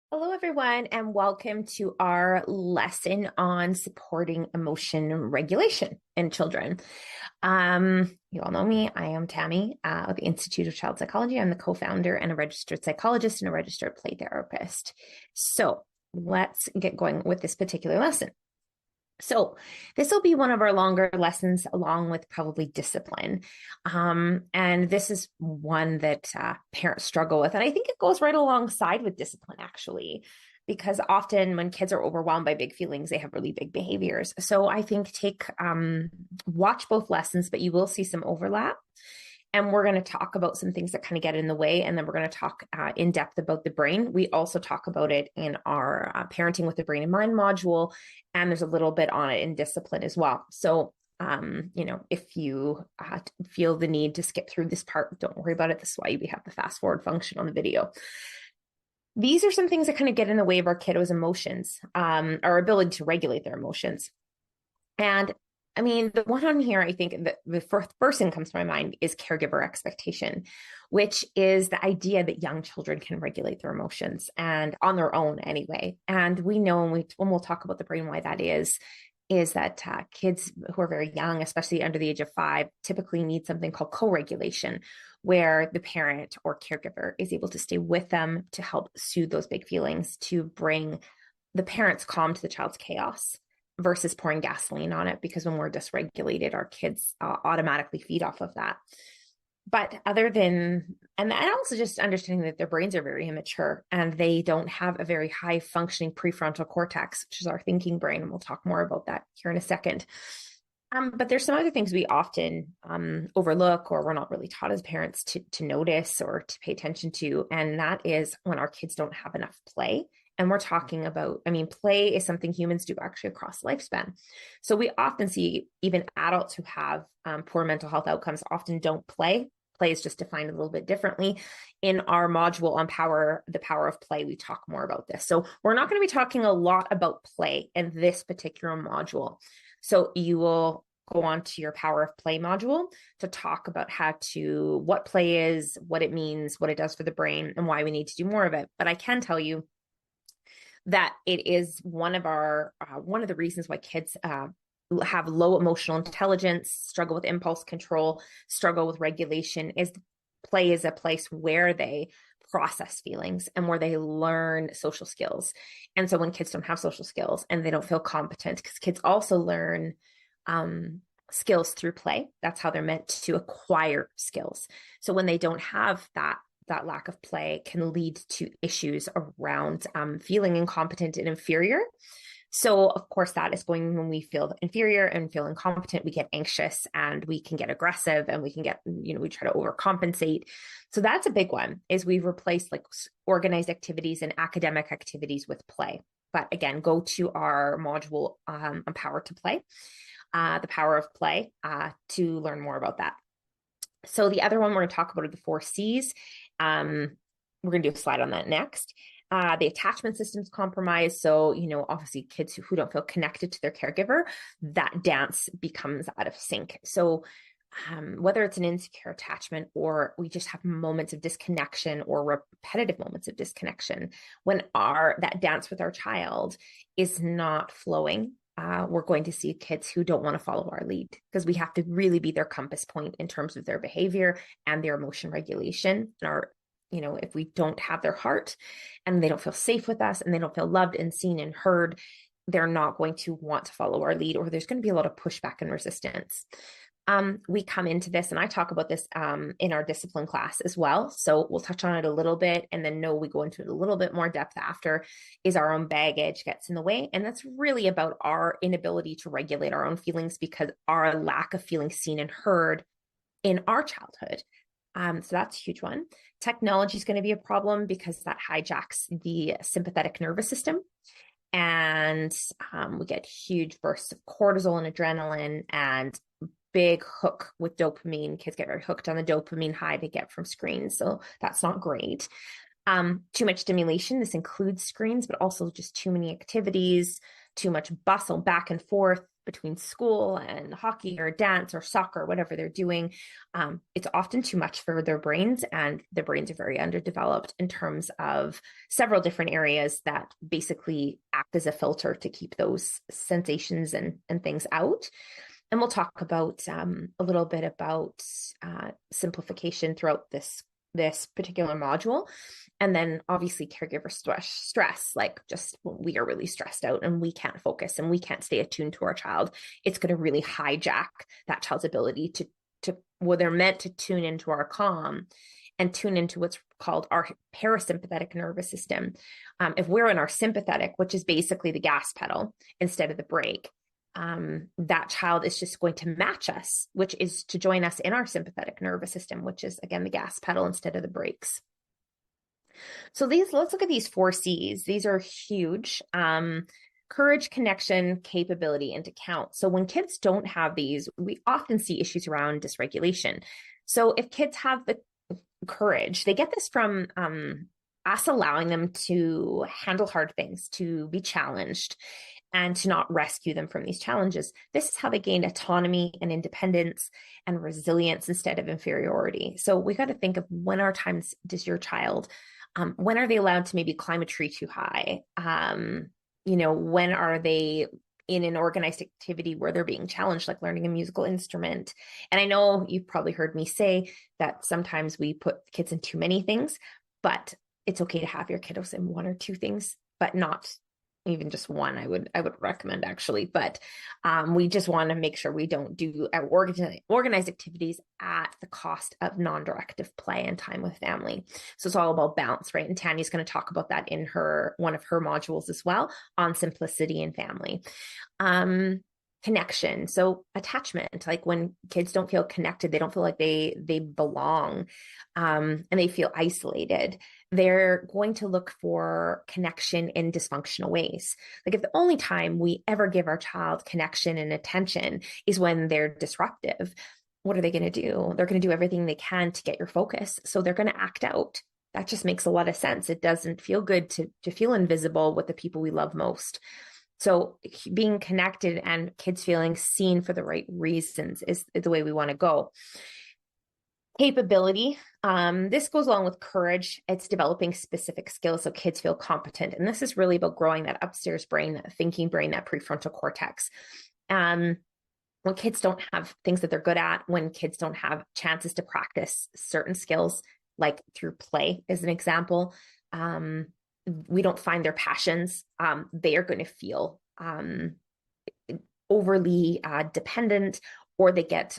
Hello, everyone, and welcome to our lesson on supporting emotion regulation in children. You all know me. I am Tammy of the Institute of Child Psychology. I'm the co-founder and a registered psychologist and a registered play therapist. So let's get going with this particular lesson. So this will be one of our longer lessons along with probably discipline. And this is one that parents struggle with. And I think it goes right alongside with discipline, actually, because often when kids are overwhelmed by big feelings, they have really big behaviors. So I think watch both lessons, but you will see some overlap. And we're going to talk about some things that kind of get in the way. And then we're going to talk in depth about the brain. We also talk about it in our Parenting with the Brain and Mind module. And there's a little bit on it in discipline as well. So, if you feel the need to skip through this part, don't worry about it. This is why we have the fast forward function on the video. These are some things that kind of get in the way of our kiddos' emotions, our ability to regulate their emotions. And I mean, the one on here, I think that the first thing comes to my mind is caregiver expectation, which is the idea that young children can regulate their emotions and on their own anyway. And we know when we'll talk about the brain, why that is that kids who are very young, especially under the age of 5, typically need something called co-regulation, where the parent or caregiver is able to stay with them to help soothe those big feelings, to bring the parent's calm to the child's chaos, versus pouring gasoline on it, because when we're dysregulated, our kids automatically feed off of that. But and also just understanding that their brains are very immature and they don't have a very high functioning prefrontal cortex, which is our thinking brain. And we'll talk more about that here in a second. But there's some other things we often overlook, or we're not really taught as parents to notice or to pay attention to. And that is when our kids don't have enough play. And we're talking about, play is something humans do actually across lifespan. So we often see even adults who have poor mental health outcomes often don't play. Play is just defined a little bit differently. In our module on the power of play, we talk more about this. So we're not going to be talking a lot about play in this particular module. So you will go on to your power of play module to talk about what play is, what it means, what it does for the brain, and why we need to do more of it. But I can tell you that it is one of the reasons why kids have low emotional intelligence, struggle with impulse control, struggle with regulation, is play is a place where they process feelings and where they learn social skills. And so when kids don't have social skills and they don't feel competent, because kids also learn skills through play, that's how they're meant to acquire skills. So when they don't have that lack of play can lead to issues around feeling incompetent and inferior. So, of course, that is when we feel inferior and feel incompetent, we get anxious and we can get aggressive and we can get, we try to overcompensate. So that's a big one, is we've replaced like organized activities and academic activities with play. But again, go to our module on power to play, the power of play, to learn more about that. So the other one we're going to talk about are the 4 C's. We're going to do a slide on that next. The attachment system's compromised. So, obviously kids who don't feel connected to their caregiver, that dance becomes out of sync. So whether it's an insecure attachment or we just have moments of disconnection or repetitive moments of disconnection, when that dance with our child is not flowing, we're going to see kids who don't want to follow our lead, because we have to really be their compass point in terms of their behavior and their emotion regulation. And if we don't have their heart and they don't feel safe with us and they don't feel loved and seen and heard, they're not going to want to follow our lead, or there's going to be a lot of pushback and resistance. We come into this, and I talk about this in our discipline class as well. So we'll touch on it a little bit, and then we go into it a little bit more depth after, is our own baggage gets in the way. And that's really about our inability to regulate our own feelings because our lack of feeling seen and heard in our childhood. So that's a huge one. Technology is going to be a problem because that hijacks the sympathetic nervous system. And we get huge bursts of cortisol and adrenaline and big hook with dopamine. Kids get very hooked on the dopamine high they get from screens. So that's not great. Too much stimulation. This includes screens, but also just too many activities, too much bustle back and forth, between school and hockey or dance or soccer, whatever they're doing, it's often too much for their brains, and their brains are very underdeveloped in terms of several different areas that basically act as a filter to keep those sensations and things out. And we'll talk about a little bit about simplification throughout this particular module. And then obviously caregiver stress, like just when we are really stressed out and we can't focus and we can't stay attuned to our child, it's going to really hijack that child's ability to well, they're meant to tune into our calm and tune into what's called our parasympathetic nervous system. If we're in our sympathetic, which is basically the gas pedal instead of the brake, that child is just going to match us, which is to join us in our sympathetic nervous system, which is, again, the gas pedal instead of the brakes. So let's look at these 4 C's. These are huge. Courage, connection, capability, and to count. So when kids don't have these, we often see issues around dysregulation. So if kids have the courage, they get this from us allowing them to handle hard things, to be challenged, and to not rescue them from these challenges. This is how they gain autonomy and independence and resilience instead of inferiority. So we got to think of when are times does your child, when are they allowed to maybe climb a tree too high? When are they in an organized activity where they're being challenged, like learning a musical instrument? And I know you've probably heard me say that sometimes we put kids in too many things, but it's okay to have your kiddos in 1 or 2 things, but not even just 1. I would recommend, actually, but we just want to make sure we don't do organized activities at the cost of non-directive play and time with family. So it's all about balance, right? And Tanya's going to talk about that in one of her modules as well, on simplicity and family. Connection. So attachment, like when kids don't feel connected, they don't feel like they belong, and they feel isolated, they're going to look for connection in dysfunctional ways. Like if the only time we ever give our child connection and attention is when they're disruptive, what are they going to do? They're going to do everything they can to get your focus. So they're going to act out. That just makes a lot of sense. It doesn't feel good to feel invisible with the people we love most. So being connected and kids feeling seen for the right reasons is the way we want to go. Capability. This goes along with courage. It's developing specific skills so kids feel competent. And this is really about growing that upstairs brain, that thinking brain, that prefrontal cortex. When kids don't have things that they're good at, when kids don't have chances to practice certain skills, like through play, as an example, we don't find their passions, they are going to feel overly dependent, or they get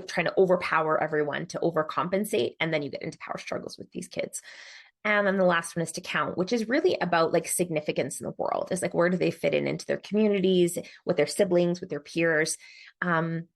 trying to overpower everyone to overcompensate. And then you get into power struggles with these kids. And then the last one is to count, which is really about like significance in the world. It's like, where do they fit into their communities, with their siblings, with their peers? And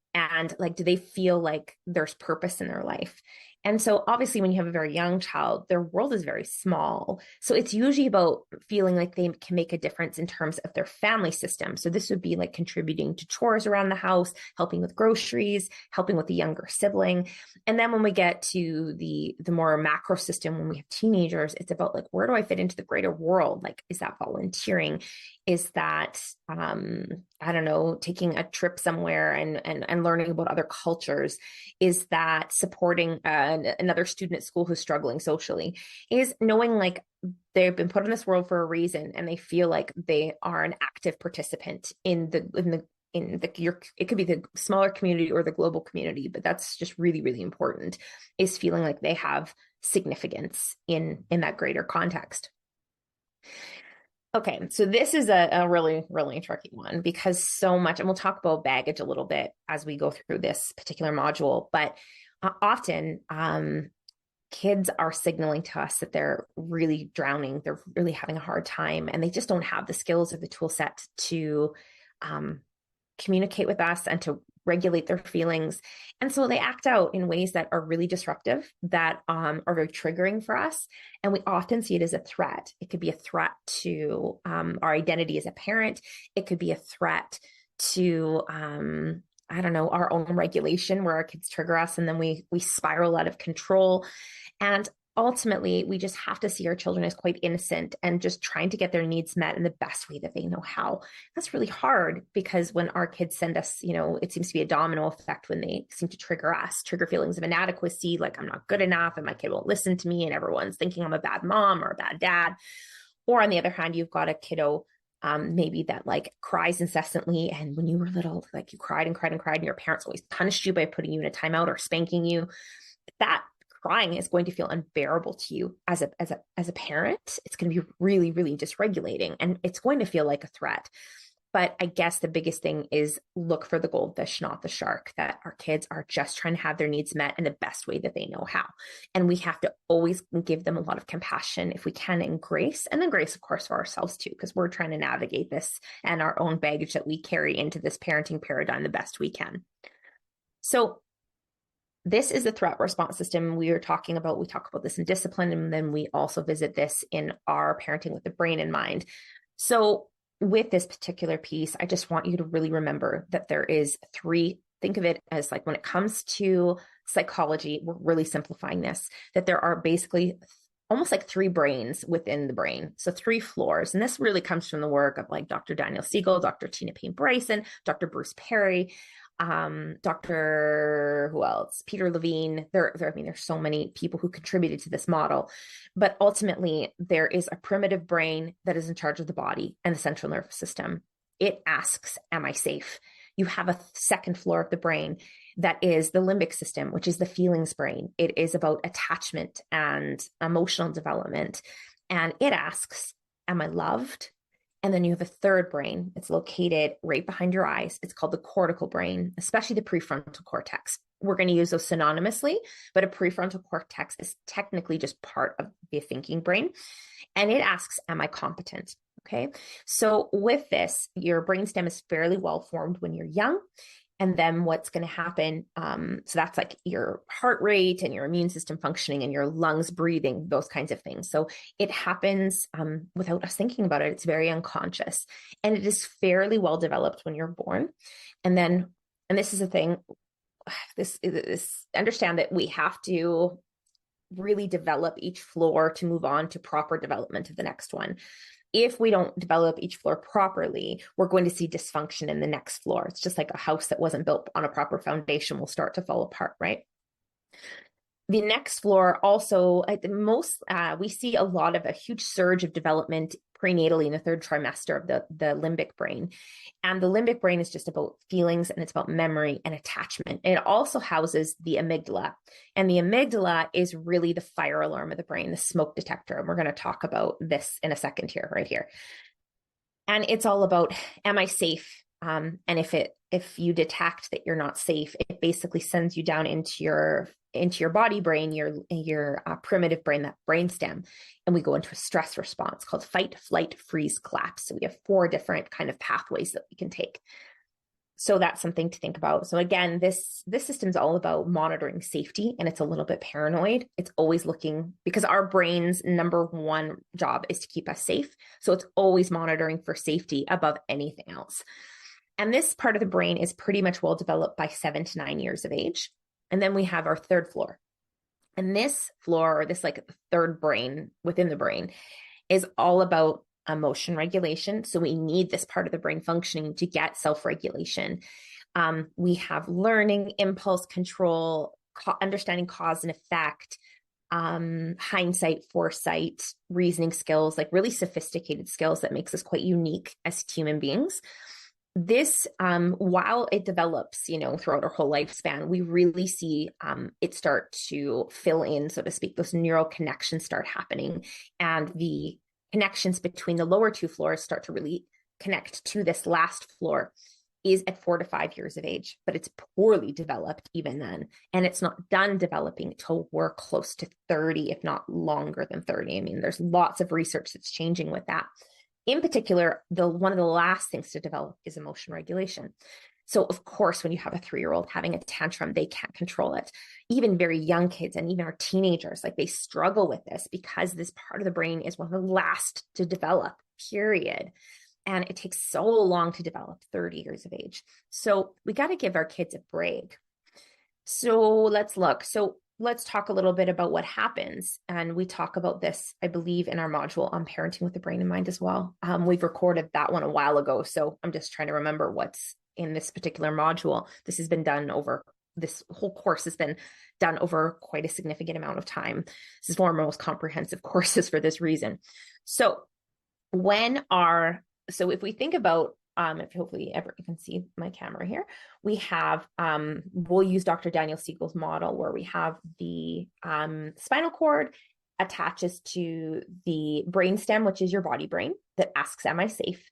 like, do they feel like there's purpose in their life? And so obviously when you have a very young child, their world is very small. So it's usually about feeling like they can make a difference in terms of their family system. So this would be like contributing to chores around the house, helping with groceries, helping with the younger sibling. And then when we get to the more macro system, when we have teenagers, it's about like, where do I fit into the greater world? Like, is that volunteering? Is that, I don't know, taking a trip somewhere and learning about other cultures? Is that supporting another student at school who's struggling socially? Is knowing like they've been put in this world for a reason and they feel like they are an active participant in the it could be the smaller community or the global community, but that's just really, really important, is feeling like they have significance in that greater context. Okay, so this is a really, really tricky one, because so much, and we'll talk about baggage a little bit as we go through this particular module, but often kids are signaling to us that they're really drowning, they're really having a hard time, and they just don't have the skills or the tool set to communicate with us and to regulate their feelings. And so they act out in ways that are really disruptive, that are very triggering for us. And we often see it as a threat. It could be a threat to our identity as a parent. It could be a threat to, I don't know, our own regulation, where our kids trigger us and then we spiral out of control. And ultimately, we just have to see our children as quite innocent and just trying to get their needs met in the best way that they know how. That's really hard because when our kids send us, it seems to be a domino effect when they seem to trigger us, trigger feelings of inadequacy, like I'm not good enough and my kid won't listen to me and everyone's thinking I'm a bad mom or a bad dad. Or on the other hand, you've got a kiddo maybe that like cries incessantly. And when you were little, like you cried and cried and cried, and your parents always punished you by putting you in a timeout or spanking you. That crying is going to feel unbearable to you as a parent. It's going to be really, really dysregulating, and it's going to feel like a threat. But I guess the biggest thing is look for the goldfish, not the shark, that our kids are just trying to have their needs met in the best way that they know how. And we have to always give them a lot of compassion if we can, and grace. And then grace, of course, for ourselves too, because we're trying to navigate this and our own baggage that we carry into this parenting paradigm the best we can. So this is the threat response system we are talking about. We talk about this in discipline, and then we also visit this in our parenting with the brain in mind. So with this particular piece, I just want you to really remember that there is think of it as like when it comes to psychology, we're really simplifying this, that there are basically almost like 3 brains within the brain. So 3 floors. And this really comes from the work of like Dr. Daniel Siegel, Dr. Tina Payne Bryson, Dr. Bruce Perry, Dr. who else? Peter Levine. There's so many people who contributed to this model, but ultimately there is a primitive brain that is in charge of the body and the central nervous system. It asks, am I safe? You have a second floor of the brain that is the limbic system, which is the feelings brain. It is about attachment and emotional development. And it asks, am I loved? And then you have a third brain. It's located right behind your eyes. It's called the cortical brain, especially the prefrontal cortex. We're going to use those synonymously, but a prefrontal cortex is technically just part of the thinking brain. And it asks, am I competent? Okay. So with this, your brainstem is fairly well formed when you're young. And then what's going to happen, so that's like your heart rate and your immune system functioning and your lungs breathing, those kinds of things. So it happens without us thinking about it. It's very unconscious. And it is fairly well developed when you're born. And this is the thing, this understand that we have to really develop each floor to move on to proper development of the next one. If we don't develop each floor properly, we're going to see dysfunction in the next floor. It's just like a house that wasn't built on a proper foundation will start to fall apart, right? The next floor also, at the most, we see a huge surge of development prenatally in the 3rd trimester of the limbic brain. And the limbic brain is just about feelings, and it's about memory and attachment. And it also houses the amygdala. And the amygdala is really the fire alarm of the brain, the smoke detector. And we're going to talk about this in a second here, right here. And it's all about, am I safe? And if you detect that you're not safe, it basically sends you down into your body brain, your primitive brain, that brainstem, and we go into a stress response called fight, flight, freeze, collapse. So we have 4 different kind of pathways that we can take. So that's something to think about. So again, this system is all about monitoring safety, and it's a little bit paranoid. It's always looking, because our brain's number one job is to keep us safe. So it's always monitoring for safety above anything else. And this part of the brain is pretty much well developed by 7 to 9 years of age. And then we have our 3rd floor. And this floor, or this like 3rd brain within the brain, is all about emotion regulation. So we need this part of the brain functioning to get self-regulation. We have learning, impulse control, understanding cause and effect, hindsight, foresight, reasoning skills, like really sophisticated skills that makes us quite unique as human beings. This, while it develops, throughout our whole lifespan, we really see it start to fill in, so to speak. Those neural connections start happening, and the connections between the lower 2 floors start to really connect to this last floor is at 4 to 5 years of age, but it's poorly developed even then. And it's not done developing till we're close to 30, if not longer than 30. I mean, there's lots of research that's changing with that. In particular, one of the last things to develop is emotion regulation. So of course, when you have a 3-year-old having a tantrum, they can't control it. Even very young kids and even our teenagers, like they struggle with this because this part of the brain is one of the last to develop, period. And it takes so long to develop, 30 years of age. So we got to give our kids a break. So let's look. So let's talk a little bit about what happens. And we talk about this, I believe, in our module on parenting with the brain and mind as well. We've recorded that one a while ago, so I'm just trying to remember what's in this particular module. This whole course has been done over quite a significant amount of time. This is one of our most comprehensive courses for this reason. So if we think about, if hopefully you can see my camera here, we have, we'll use Dr. Daniel Siegel's model where we have the spinal cord attaches to the brainstem, which is your body brain, that asks, am I safe?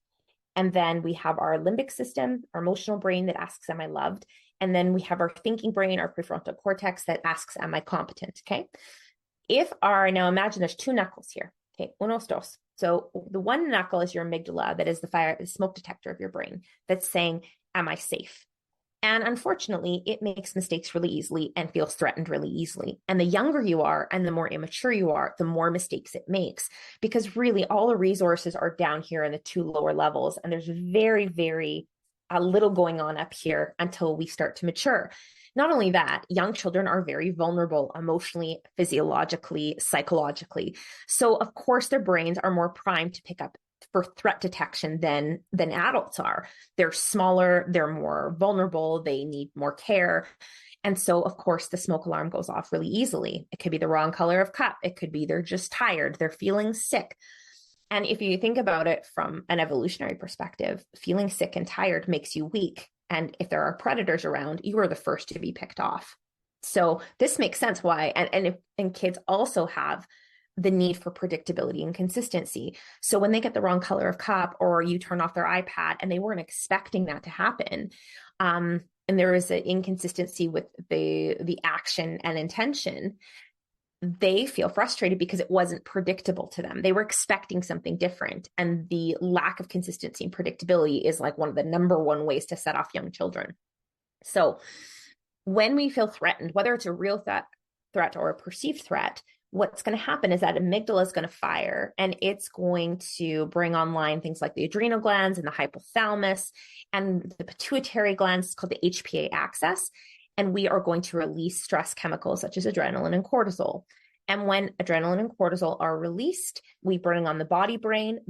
And then we have our limbic system, our emotional brain, that asks, am I loved? And then we have our thinking brain, our prefrontal cortex, that asks, am I competent? Okay. Now imagine there's two knuckles here. Okay. Unos, dos. So the one knuckle is your amygdala, that is the smoke detector of your brain, that's saying, am I safe? And unfortunately, it makes mistakes really easily and feels threatened really easily. And the younger you are and the more immature you are, the more mistakes it makes, because really all the resources are down here in the two lower levels. And there's very, very little going on up here until we start to mature. Not only that, young children are very vulnerable emotionally, physiologically, psychologically. So of course, their brains are more primed to pick up for threat detection than adults are. They're smaller, they're more vulnerable, they need more care. And so, of course, the smoke alarm goes off really easily. It could be the wrong color of cup. It could be they're just tired, they're feeling sick. And if you think about it from an evolutionary perspective, feeling sick and tired makes you weak. And if there are predators around, you are the first to be picked off. So this makes sense why. And kids also have the need for predictability and consistency. So when they get the wrong color of cup, or you turn off their iPad and they weren't expecting that to happen, and there is an inconsistency with the action and intention, they feel frustrated because it wasn't predictable to them. They were expecting something different. And the lack of consistency and predictability is like one of the number one ways to set off young children. So when we feel threatened, whether it's a real threat or a perceived threat, what's going to happen is that amygdala is going to fire, and it's going to bring online things like the adrenal glands and the hypothalamus and the pituitary glands, called the HPA axis. And we are going to release stress chemicals such as adrenaline and cortisol. And when adrenaline and cortisol are released, we bring on the body brain,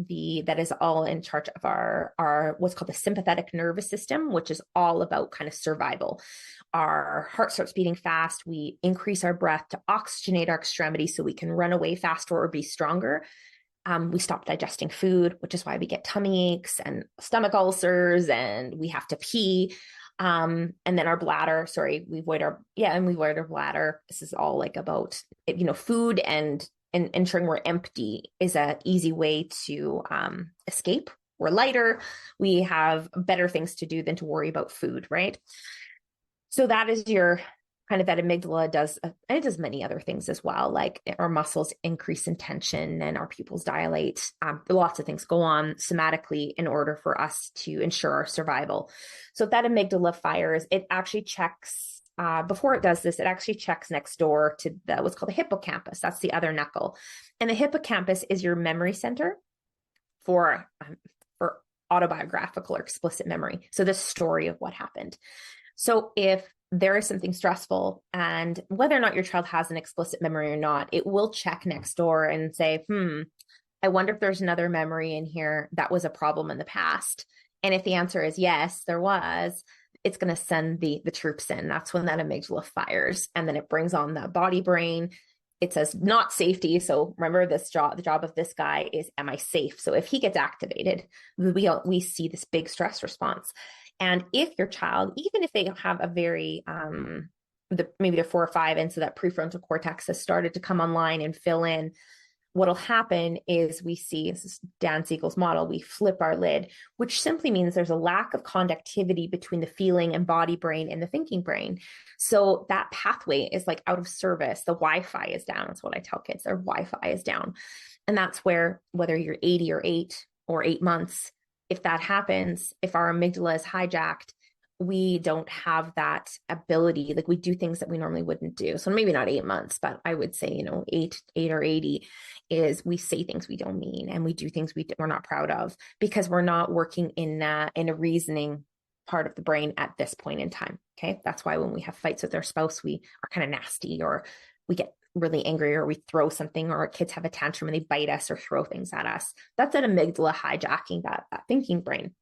that is all in charge of our what's called the sympathetic nervous system, which is all about kind of survival. Our heart starts beating fast. We increase our breath to oxygenate our extremities so we can run away faster or be stronger. We stop digesting food, which is why we get tummy aches and stomach ulcers, and we have to pee. And then our bladder, we avoid our bladder. This is all like about, food and ensuring we're empty is an easy way to escape. We're lighter. We have better things to do than to worry about food, right? So that is your kind of that amygdala does, and it does many other things as well. Like our muscles increase in tension and our pupils dilate. Lots of things go on somatically in order for us to ensure our survival. So if that amygdala fires, it actually checks, before it does this, it actually checks next door to what's called the hippocampus. That's the other knuckle. And the hippocampus is your memory center for autobiographical or explicit memory. So the story of what happened. So if there is something stressful, and whether or not your child has an explicit memory or not, it will check next door and say, I wonder if there's another memory in here that was a problem in the past. And if the answer is yes, there was, it's going to send the troops in. That's when that amygdala fires. And then it brings on the body brain. It says not safety. So remember the job of this guy is, am I safe? So if he gets activated, we see this big stress response. And if your child, even if they have a very, maybe they're 4 or 5, and so that prefrontal cortex has started to come online and fill in, what'll happen is we see, this is Dan Siegel's model, we flip our lid, which simply means there's a lack of conductivity between the feeling and body brain and the thinking brain. So that pathway is like out of service. The Wi-Fi is down. That's what I tell kids. Their Wi-Fi is down. And that's where, whether you're 80 or 8 or 8 months, if that happens, if our amygdala is hijacked, we don't have that ability. Like we do things that we normally wouldn't do. So maybe not 8 months, but I would say, 8 or 80 is we say things we don't mean, and we do things we're not proud of because we're not working in a reasoning part of the brain at this point in time. Okay. That's why when we have fights with our spouse, we are kind of nasty, or we get really angry, or we throw something, or our kids have a tantrum and they bite us or throw things at us. That's an amygdala hijacking that thinking brain.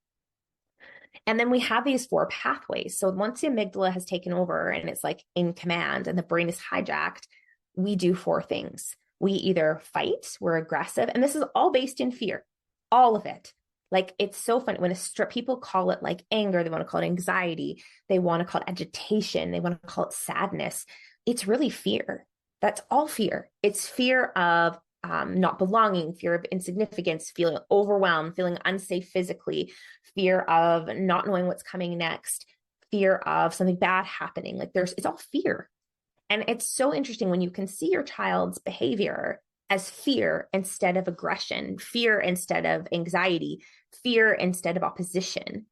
And then we have these 4 pathways. So once the amygdala has taken over and it's like in command and the brain is hijacked, we do 4 things. We either fight, we're aggressive, and this is all based in fear, all of it. Like, it's so funny when people call it like anger, they want to call it anxiety, they want to call it agitation, they want to call it sadness. It's really fear. That's all fear. It's fear of not belonging, fear of insignificance, feeling overwhelmed, feeling unsafe physically, fear of not knowing what's coming next, fear of something bad happening. Like, it's all fear. And it's so interesting when you can see your child's behavior as fear instead of aggression, fear instead of anxiety, fear instead of opposition.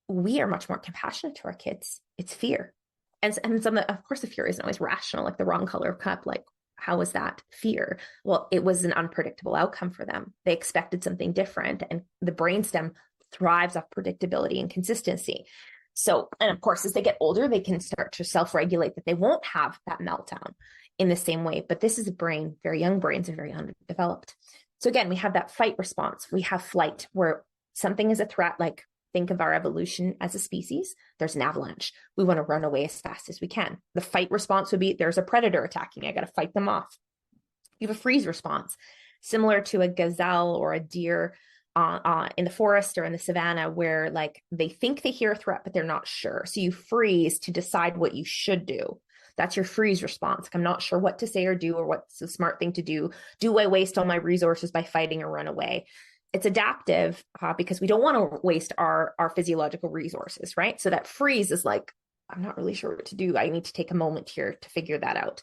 We are much more compassionate to our kids. It's fear. And of course, the fear isn't always rational, like the wrong color of cup. Like, how was that fear? Well, it was an unpredictable outcome for them. They expected something different, and the brainstem thrives off predictability and consistency. So, and of course, as they get older, they can start to self-regulate, that they won't have that meltdown in the same way. But this is a brain, very young brains are very underdeveloped. So again, we have that fight response. We have flight, where something is a threat, like think of our evolution as a species. There's an avalanche. We want to run away as fast as we can. The fight response would be, there's a predator attacking me. I got to fight them off. You have a freeze response, similar to a gazelle or a deer in the forest or in the savannah, where like they think they hear a threat, but they're not sure. So you freeze to decide what you should do. That's your freeze response. Like, I'm not sure what to say or do, or what's the smart thing to do. Do I waste all my resources by fighting or run away? It's adaptive because we don't want to waste our physiological resources, right? So that freeze is like, I'm not really sure what to do. I need to take a moment here to figure that out.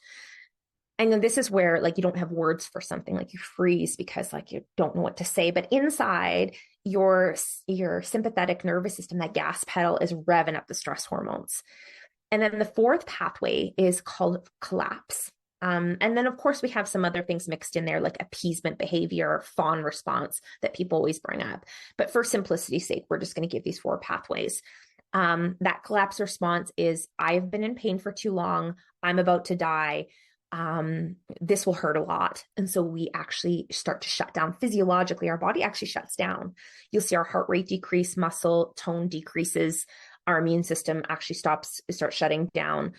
And then this is where like you don't have words for something, like you freeze because like you don't know what to say. But inside your sympathetic nervous system, that gas pedal is revving up the stress hormones. And then the 4th pathway is called collapse. And then, of course, we have some other things mixed in there, like appeasement behavior, fawn response, that people always bring up. But for simplicity's sake, we're just going to give these 4 pathways. That collapse response is, I've been in pain for too long. I'm about to die. This will hurt a lot. And so we actually start to shut down physiologically. Our body actually shuts down. You'll see our heart rate decrease, muscle tone decreases. Our immune system actually starts shutting down.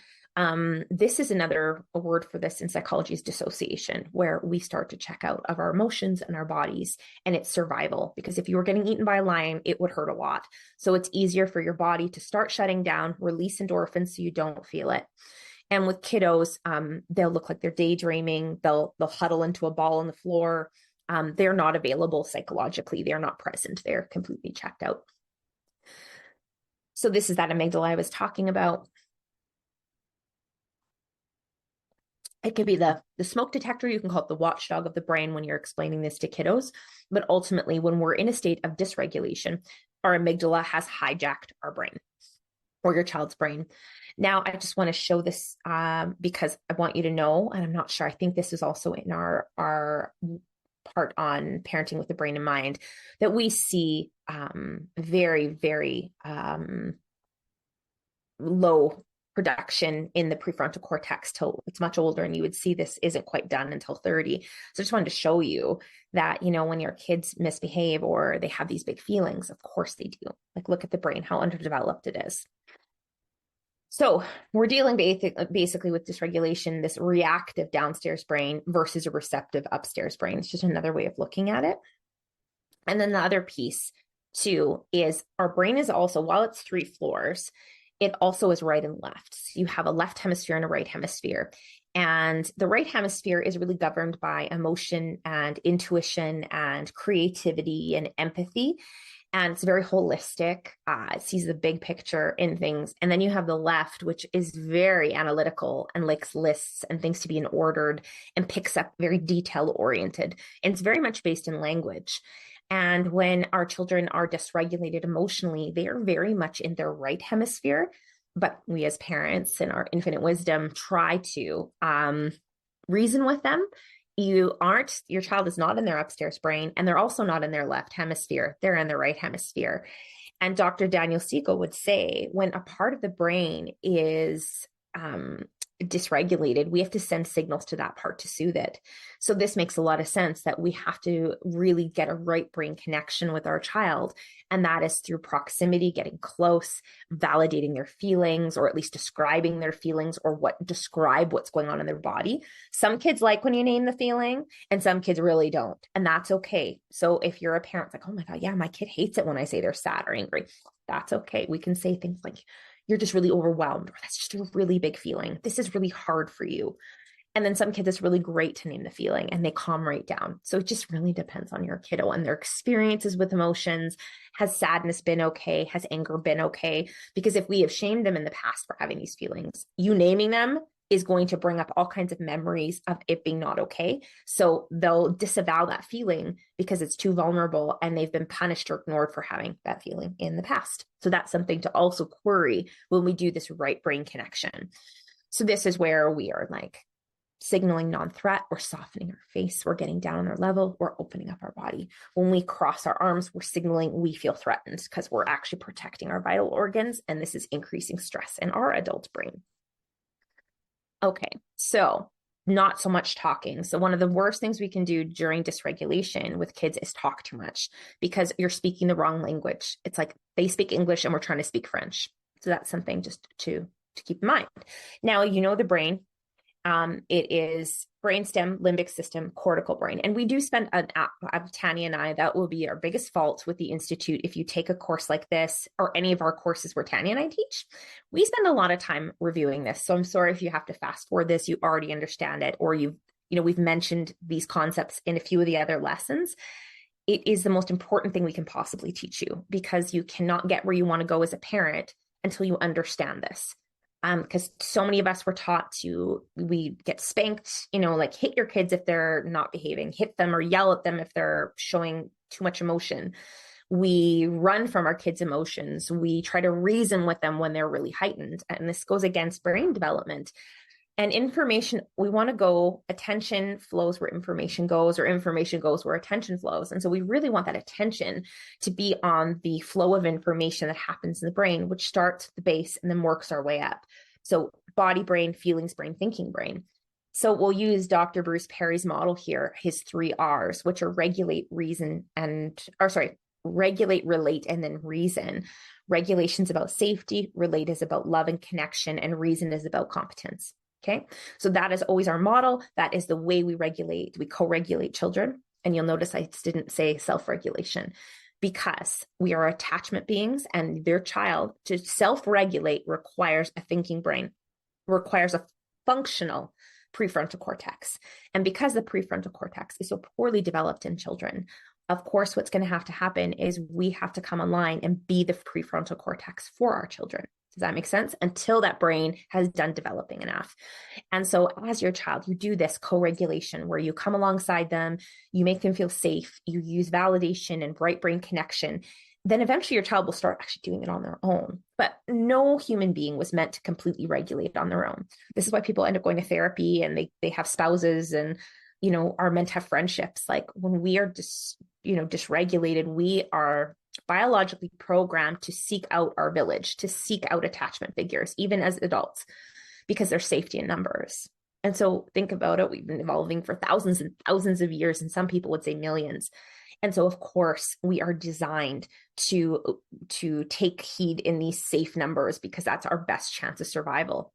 This is another word for this in psychology, is dissociation, where we start to check out of our emotions and our bodies, and it's survival. Because if you were getting eaten by a lion, it would hurt a lot. So it's easier for your body to start shutting down, release endorphins so you don't feel it. And with kiddos, they'll look like they're daydreaming. They'll huddle into a ball on the floor. They're not available psychologically. They're not present. They're completely checked out. So this is that amygdala I was talking about. It could be the smoke detector. You can call it the watchdog of the brain when you're explaining this to kiddos. But ultimately, when we're in a state of dysregulation, our amygdala has hijacked our brain, or your child's brain. Now, I just want to show this because I want you to know, and I'm not sure, I think this is also in our part on parenting with the brain and mind, that we see very, very low production in the prefrontal cortex till it's much older, and you would see this isn't quite done until 30. So I just wanted to show you that, you know, when your kids misbehave or they have these big feelings, of course they do. Like, look at the brain, how underdeveloped it is. So we're dealing basically with dysregulation, this reactive downstairs brain versus a receptive upstairs brain. It's just another way of looking at it. And then the other piece too is our brain is also, while it's 3 floors, it also is right and left. So you have a left hemisphere and a right hemisphere. And the right hemisphere is really governed by emotion and intuition and creativity and empathy. And it's very holistic. It sees the big picture in things. And then you have the left, which is very analytical and likes lists and things to be in ordered and picks up very detail oriented. And it's very much based in language. And when our children are dysregulated emotionally, they are very much in their right hemisphere. But we as parents in our infinite wisdom try to reason with them. Your child is not in their upstairs brain, and they're also not in their left hemisphere. They're in their right hemisphere. And Dr. Daniel Siegel would say when a part of the brain is dysregulated, we have to send signals to that part to soothe it. So this makes a lot of sense that we have to really get a right brain connection with our child. And that is through proximity, getting close, validating their feelings, or at least describing their feelings, or describe what's going on in their body. Some kids like when you name the feeling, and some kids really don't. And that's okay. So if you're a parent, like, oh my God, yeah, my kid hates it when I say they're sad or angry. That's okay. We can say things like, you're just really overwhelmed, or that's just a really big feeling. This is really hard for you. And then some kids, it's really great to name the feeling and they calm right down. So it just really depends on your kiddo and their experiences with emotions. Has sadness been okay? Has anger been okay? Because if we have shamed them in the past for having these feelings, you naming them is going to bring up all kinds of memories of it being not okay. So they'll disavow that feeling because it's too vulnerable and they've been punished or ignored for having that feeling in the past. So that's something to also query when we do this right brain connection. So this is where we are like signaling non-threat, we're softening our face, we're getting down on their level, we're opening up our body. When we cross our arms, we're signaling we feel threatened because we're actually protecting our vital organs, and this is increasing stress in our adult brain. Okay, so not so much talking. So one of the worst things we can do during dysregulation with kids is talk too much because you're speaking the wrong language. It's like they speak English and we're trying to speak French. So that's something just to keep in mind. Now, you know the brain. It is brainstem, limbic system, cortical brain. And we do spend Tanya and I, that will be our biggest fault with the Institute. If you take a course like this or any of our courses where Tanya and I teach, we spend a lot of time reviewing this. So I'm sorry if you have to fast forward this, you already understand it, or we've mentioned these concepts in a few of the other lessons. It is the most important thing we can possibly teach you because you cannot get where you want to go as a parent until you understand this. Because so many of us were taught we get spanked, like hit your kids if they're not behaving, hit them or yell at them if they're showing too much emotion. We run from our kids' emotions. We try to reason with them when they're really heightened. And this goes against brain development. And information, we want to go, attention flows where information goes, or information goes where attention flows. And so we really want that attention to be on the flow of information that happens in the brain, which starts at the base and then works our way up. So body brain, feelings brain, thinking brain. So we'll use Dr. Bruce Perry's model here, his 3 R's, which are regulate, relate, and then reason. Regulation is about safety, relate is about love and connection, and reason is about competence. Okay, so that is always our model. That is the way we co-regulate children. And you'll notice I didn't say self-regulation because we are attachment beings, and their child to self-regulate requires a thinking brain, requires a functional prefrontal cortex. And because the prefrontal cortex is so poorly developed in children, of course, what's going to happen is we have to come online and be the prefrontal cortex for our children. Does that make sense? Until that brain has done developing enough. And so as your child, you do this co-regulation where you come alongside them, you make them feel safe, you use validation and right brain connection. Then eventually your child will start actually doing it on their own. But no human being was meant to completely regulate on their own. This is why people end up going to therapy and they have spouses and, are meant to have friendships. Like when we are dysregulated, we are biologically programmed to seek out our village, to seek out attachment figures, even as adults, because there's safety in numbers. And so think about it. We've been evolving for thousands and thousands of years, and some people would say millions. And so, of course, we are designed to take heed in these safe numbers because that's our best chance of survival.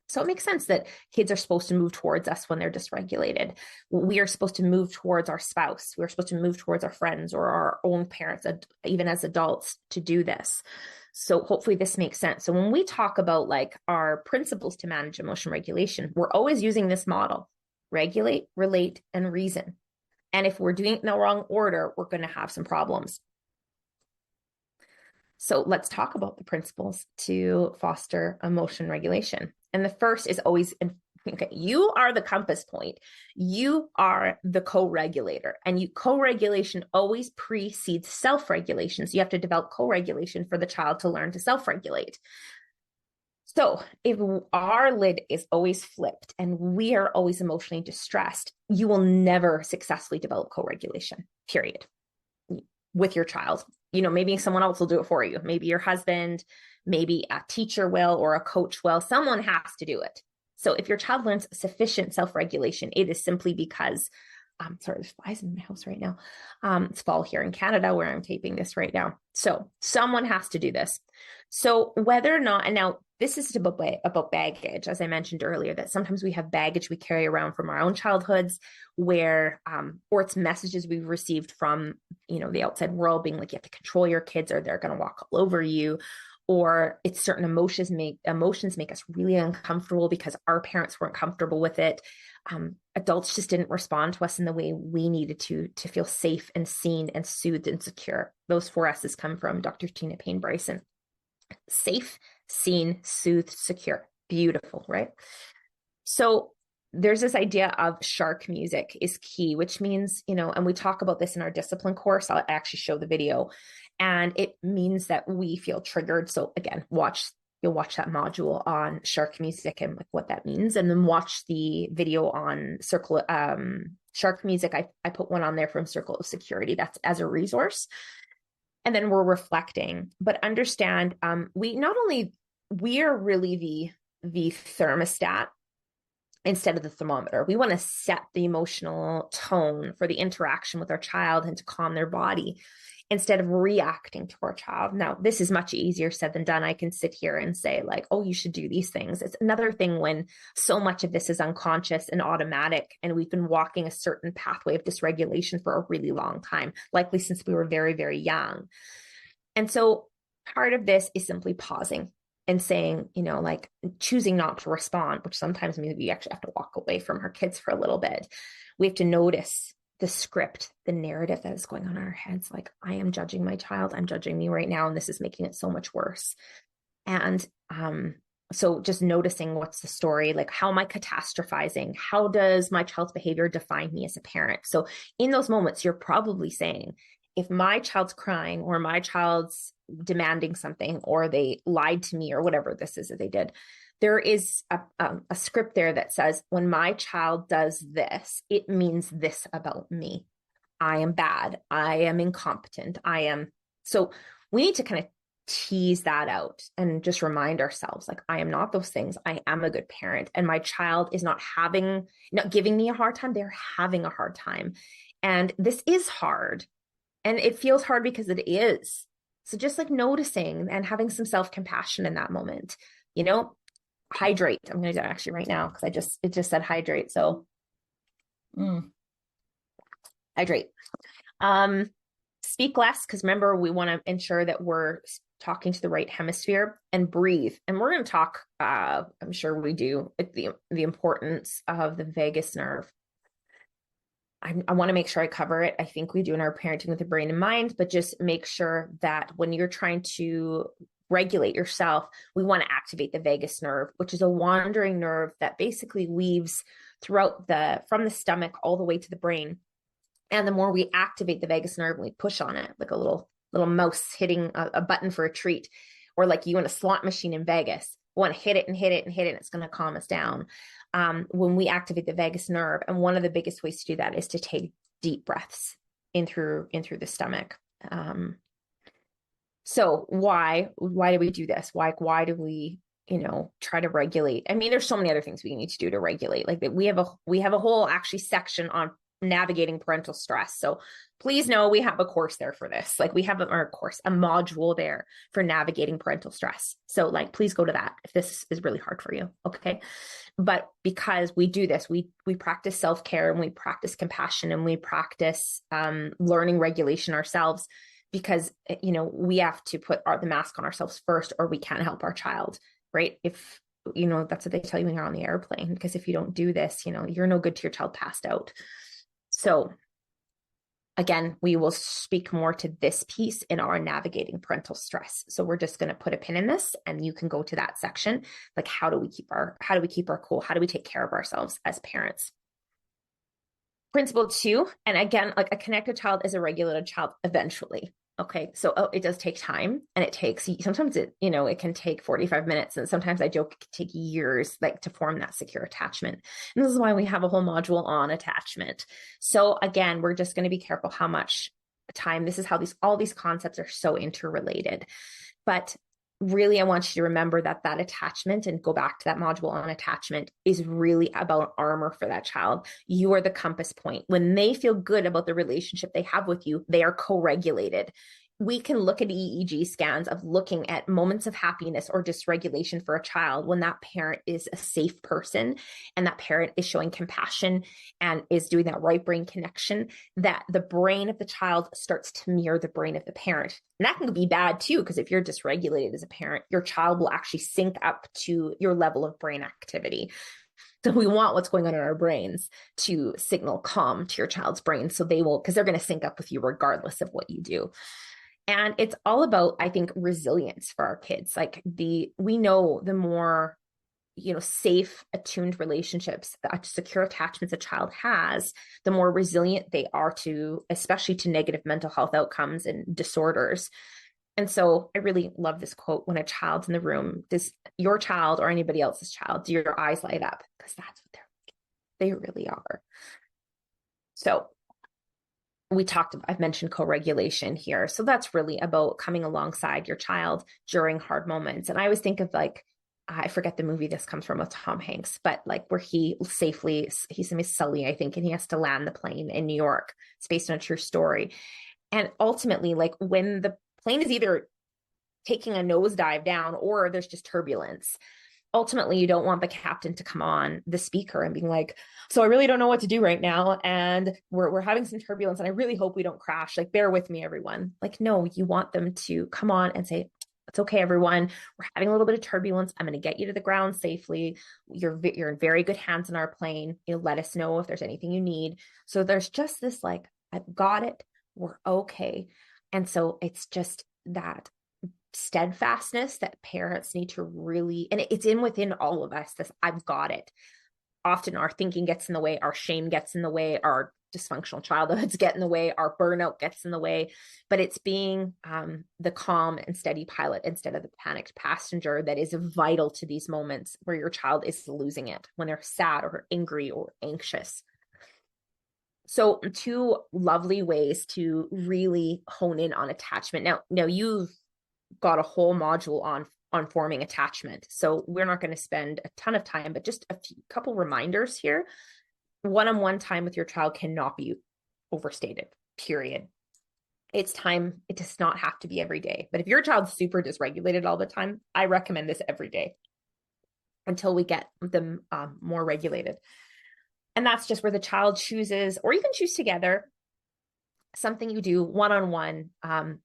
So it makes sense that kids are supposed to move towards us when they're dysregulated. We are supposed to move towards our spouse. We're supposed to move towards our friends or our own parents, even as adults, to do this. So hopefully this makes sense. So when we talk about like our principles to manage emotion regulation, we're always using this model: regulate, relate, and reason. And if we're doing it in the wrong order, we're going to have some problems. So let's talk about the principles to foster emotion regulation. And the first is always, okay, you are the compass point. You are the co-regulator, and co-regulation always precedes self-regulation. So you have to develop co-regulation for the child to learn to self-regulate. So if our lid is always flipped and we are always emotionally distressed, you will never successfully develop co-regulation, period, with your child. maybe someone else will do it for you. Maybe your husband, maybe a teacher will, or a coach will. Someone has to do it. So if your child learns sufficient self-regulation, it is simply because, sorry, there's flies in my house right now. It's fall here in Canada where I'm taping this right now. So someone has to do this. So whether or not, and now this is about baggage, as I mentioned earlier, that sometimes we have baggage we carry around from our own childhoods where, or it's messages we've received from, the outside world being like, you have to control your kids or they're going to walk all over you. Or it's certain emotions make us really uncomfortable because our parents weren't comfortable with it. Adults just didn't respond to us in the way we needed to feel safe and seen and soothed and secure. Those 4 S's come from Dr. Tina Payne Bryson. Safe, seen, soothed, secure. Beautiful, right? So there's this idea of shark music is key, which means, and we talk about this in our discipline course. I'll actually show the video. And it means that we feel triggered. So again, you'll watch that module on shark music and like what that means. And then watch the video on shark music. I put one on there from Circle of Security. That's as a resource. And then we're reflecting, but understand, we are really the thermostat instead of the thermometer. We want to set the emotional tone for the interaction with our child and to calm their body instead of reacting to our child. Now, this is much easier said than done. I can sit here and say like, oh, you should do these things. It's another thing when so much of this is unconscious and automatic, and we've been walking a certain pathway of dysregulation for a really long time, likely since we were very, very young. And so part of this is simply pausing and saying, like choosing not to respond, which sometimes means we actually have to walk away from our kids for a little bit. We have to notice the script, the narrative that is going on in our heads. Like, I am judging my child. I'm judging me right now. And this is making it so much worse. And so just noticing what's the story, like, how am I catastrophizing? How does my child's behavior define me as a parent? So in those moments, you're probably saying, if my child's crying or my child's demanding something, or they lied to me or whatever this is that they did, there is a script there that says, when my child does this, it means this about me. I am bad. I am incompetent. So we need to kind of tease that out and just remind ourselves, like, I am not those things. I am a good parent. And my child is not giving me a hard time. They're having a hard time. And this is hard. And it feels hard because it is. So just like noticing and having some self-compassion in that moment, hydrate. I'm going to do it actually right now because it just said hydrate. So hydrate. Speak less, because remember, we want to ensure that we're talking to the right hemisphere, and breathe. And we're going to talk, I'm sure we do, the importance of the vagus nerve. I want to make sure I cover it. I think we do in our Parenting with the Brain in Mind, but just make sure that when you're trying to regulate yourself, we want to activate the vagus nerve, which is a wandering nerve that basically weaves throughout from the stomach all the way to the brain. And the more we activate the vagus nerve, we push on it like a little mouse hitting a button for a treat, or like you in a slot machine in Vegas. We want to hit it and hit it and hit it, and it's going to calm us down. When we activate the vagus nerve, and one of the biggest ways to do that is to take deep breaths in through the stomach. So why do we do this? Why do we, try to regulate? I mean, there's so many other things we need to do to regulate. Like, we have a whole actually section on navigating parental stress. So please know we have a course there for this. Like, we have a module there for navigating parental stress. So like, please go to that if this is really hard for you. Okay. But because we do this, we practice self-care, and we practice compassion, and we practice learning regulation ourselves, because, we have to put the mask on ourselves first, or we can't help our child, right? If, that's what they tell you when you're on the airplane, because if you don't do this, you're no good to your child passed out. So again, we will speak more to this piece in our navigating parental stress. So we're just going to put a pin in this, and you can go to that section. Like, how do we keep our cool? How do we take care of ourselves as parents? Principle 2, and again, like, a connected child is a regulated child eventually. Okay. So it does take time, and it takes, sometimes it can take 45 minutes. And sometimes I joke it can take years, like, to form that secure attachment. And this is why we have a whole module on attachment. So again, we're just going to be careful how much time. This is how all these concepts are so interrelated. But really, I want you to remember that attachment, and go back to that module on attachment, is really about armor for that child. You are the compass point. When they feel good about the relationship they have with you, they are co-regulated. We can look at EEG scans of looking at moments of happiness or dysregulation for a child when that parent is a safe person and that parent is showing compassion and is doing that right brain connection, that the brain of the child starts to mirror the brain of the parent. And that can be bad too, because if you're dysregulated as a parent, your child will actually sync up to your level of brain activity. So we want what's going on in our brains to signal calm to your child's brain. So they will, because they're going to sync up with you regardless of what you do. And it's all about, I think, resilience for our kids. Like we know the more, safe, attuned relationships, secure attachments a child has, the more resilient they are to, especially to negative mental health outcomes and disorders. And so I really love this quote: when a child's in the room, does your child or anybody else's child, do your eyes light up? Because that's what they really are. So I've mentioned co-regulation here. So that's really about coming alongside your child during hard moments. And I always think of I forget the movie this comes from with Tom Hanks, but where he's Miss Sully, I think, and he has to land the plane in New York. It's based on a true story. And ultimately, when the plane is either taking a nosedive down or there's just turbulence, ultimately you don't want the captain to come on the speaker and being like, so I really don't know what to do right now, and we're having some turbulence, and I really hope we don't crash, bear with me, everyone. No, you want them to come on and say, it's okay, everyone, we're having a little bit of turbulence, I'm going to get you to the ground safely, you're in very good hands in our plane, let us know if there's anything you need. So there's just this I've got it, we're okay. And so it's just that steadfastness that parents need to really, and it's within all of us, this I've got it. Often our thinking gets in the way, our shame gets in the way, our dysfunctional childhoods get in the way, our burnout gets in the way, but it's being the calm and steady pilot instead of the panicked passenger that is vital to these moments where your child is losing it, when they're sad or angry or anxious. So 2 lovely ways to really hone in on attachment. Now you've got a whole module on forming attachment, so we're not going to spend a ton of time, but just a couple reminders here. One-on-one time with your child cannot be overstated, period. It's time. It does not have to be every day, but if your child's super dysregulated all the time, I recommend this every day until we get them more regulated. And that's just where the child chooses, or you can choose together, something you do one-on-one,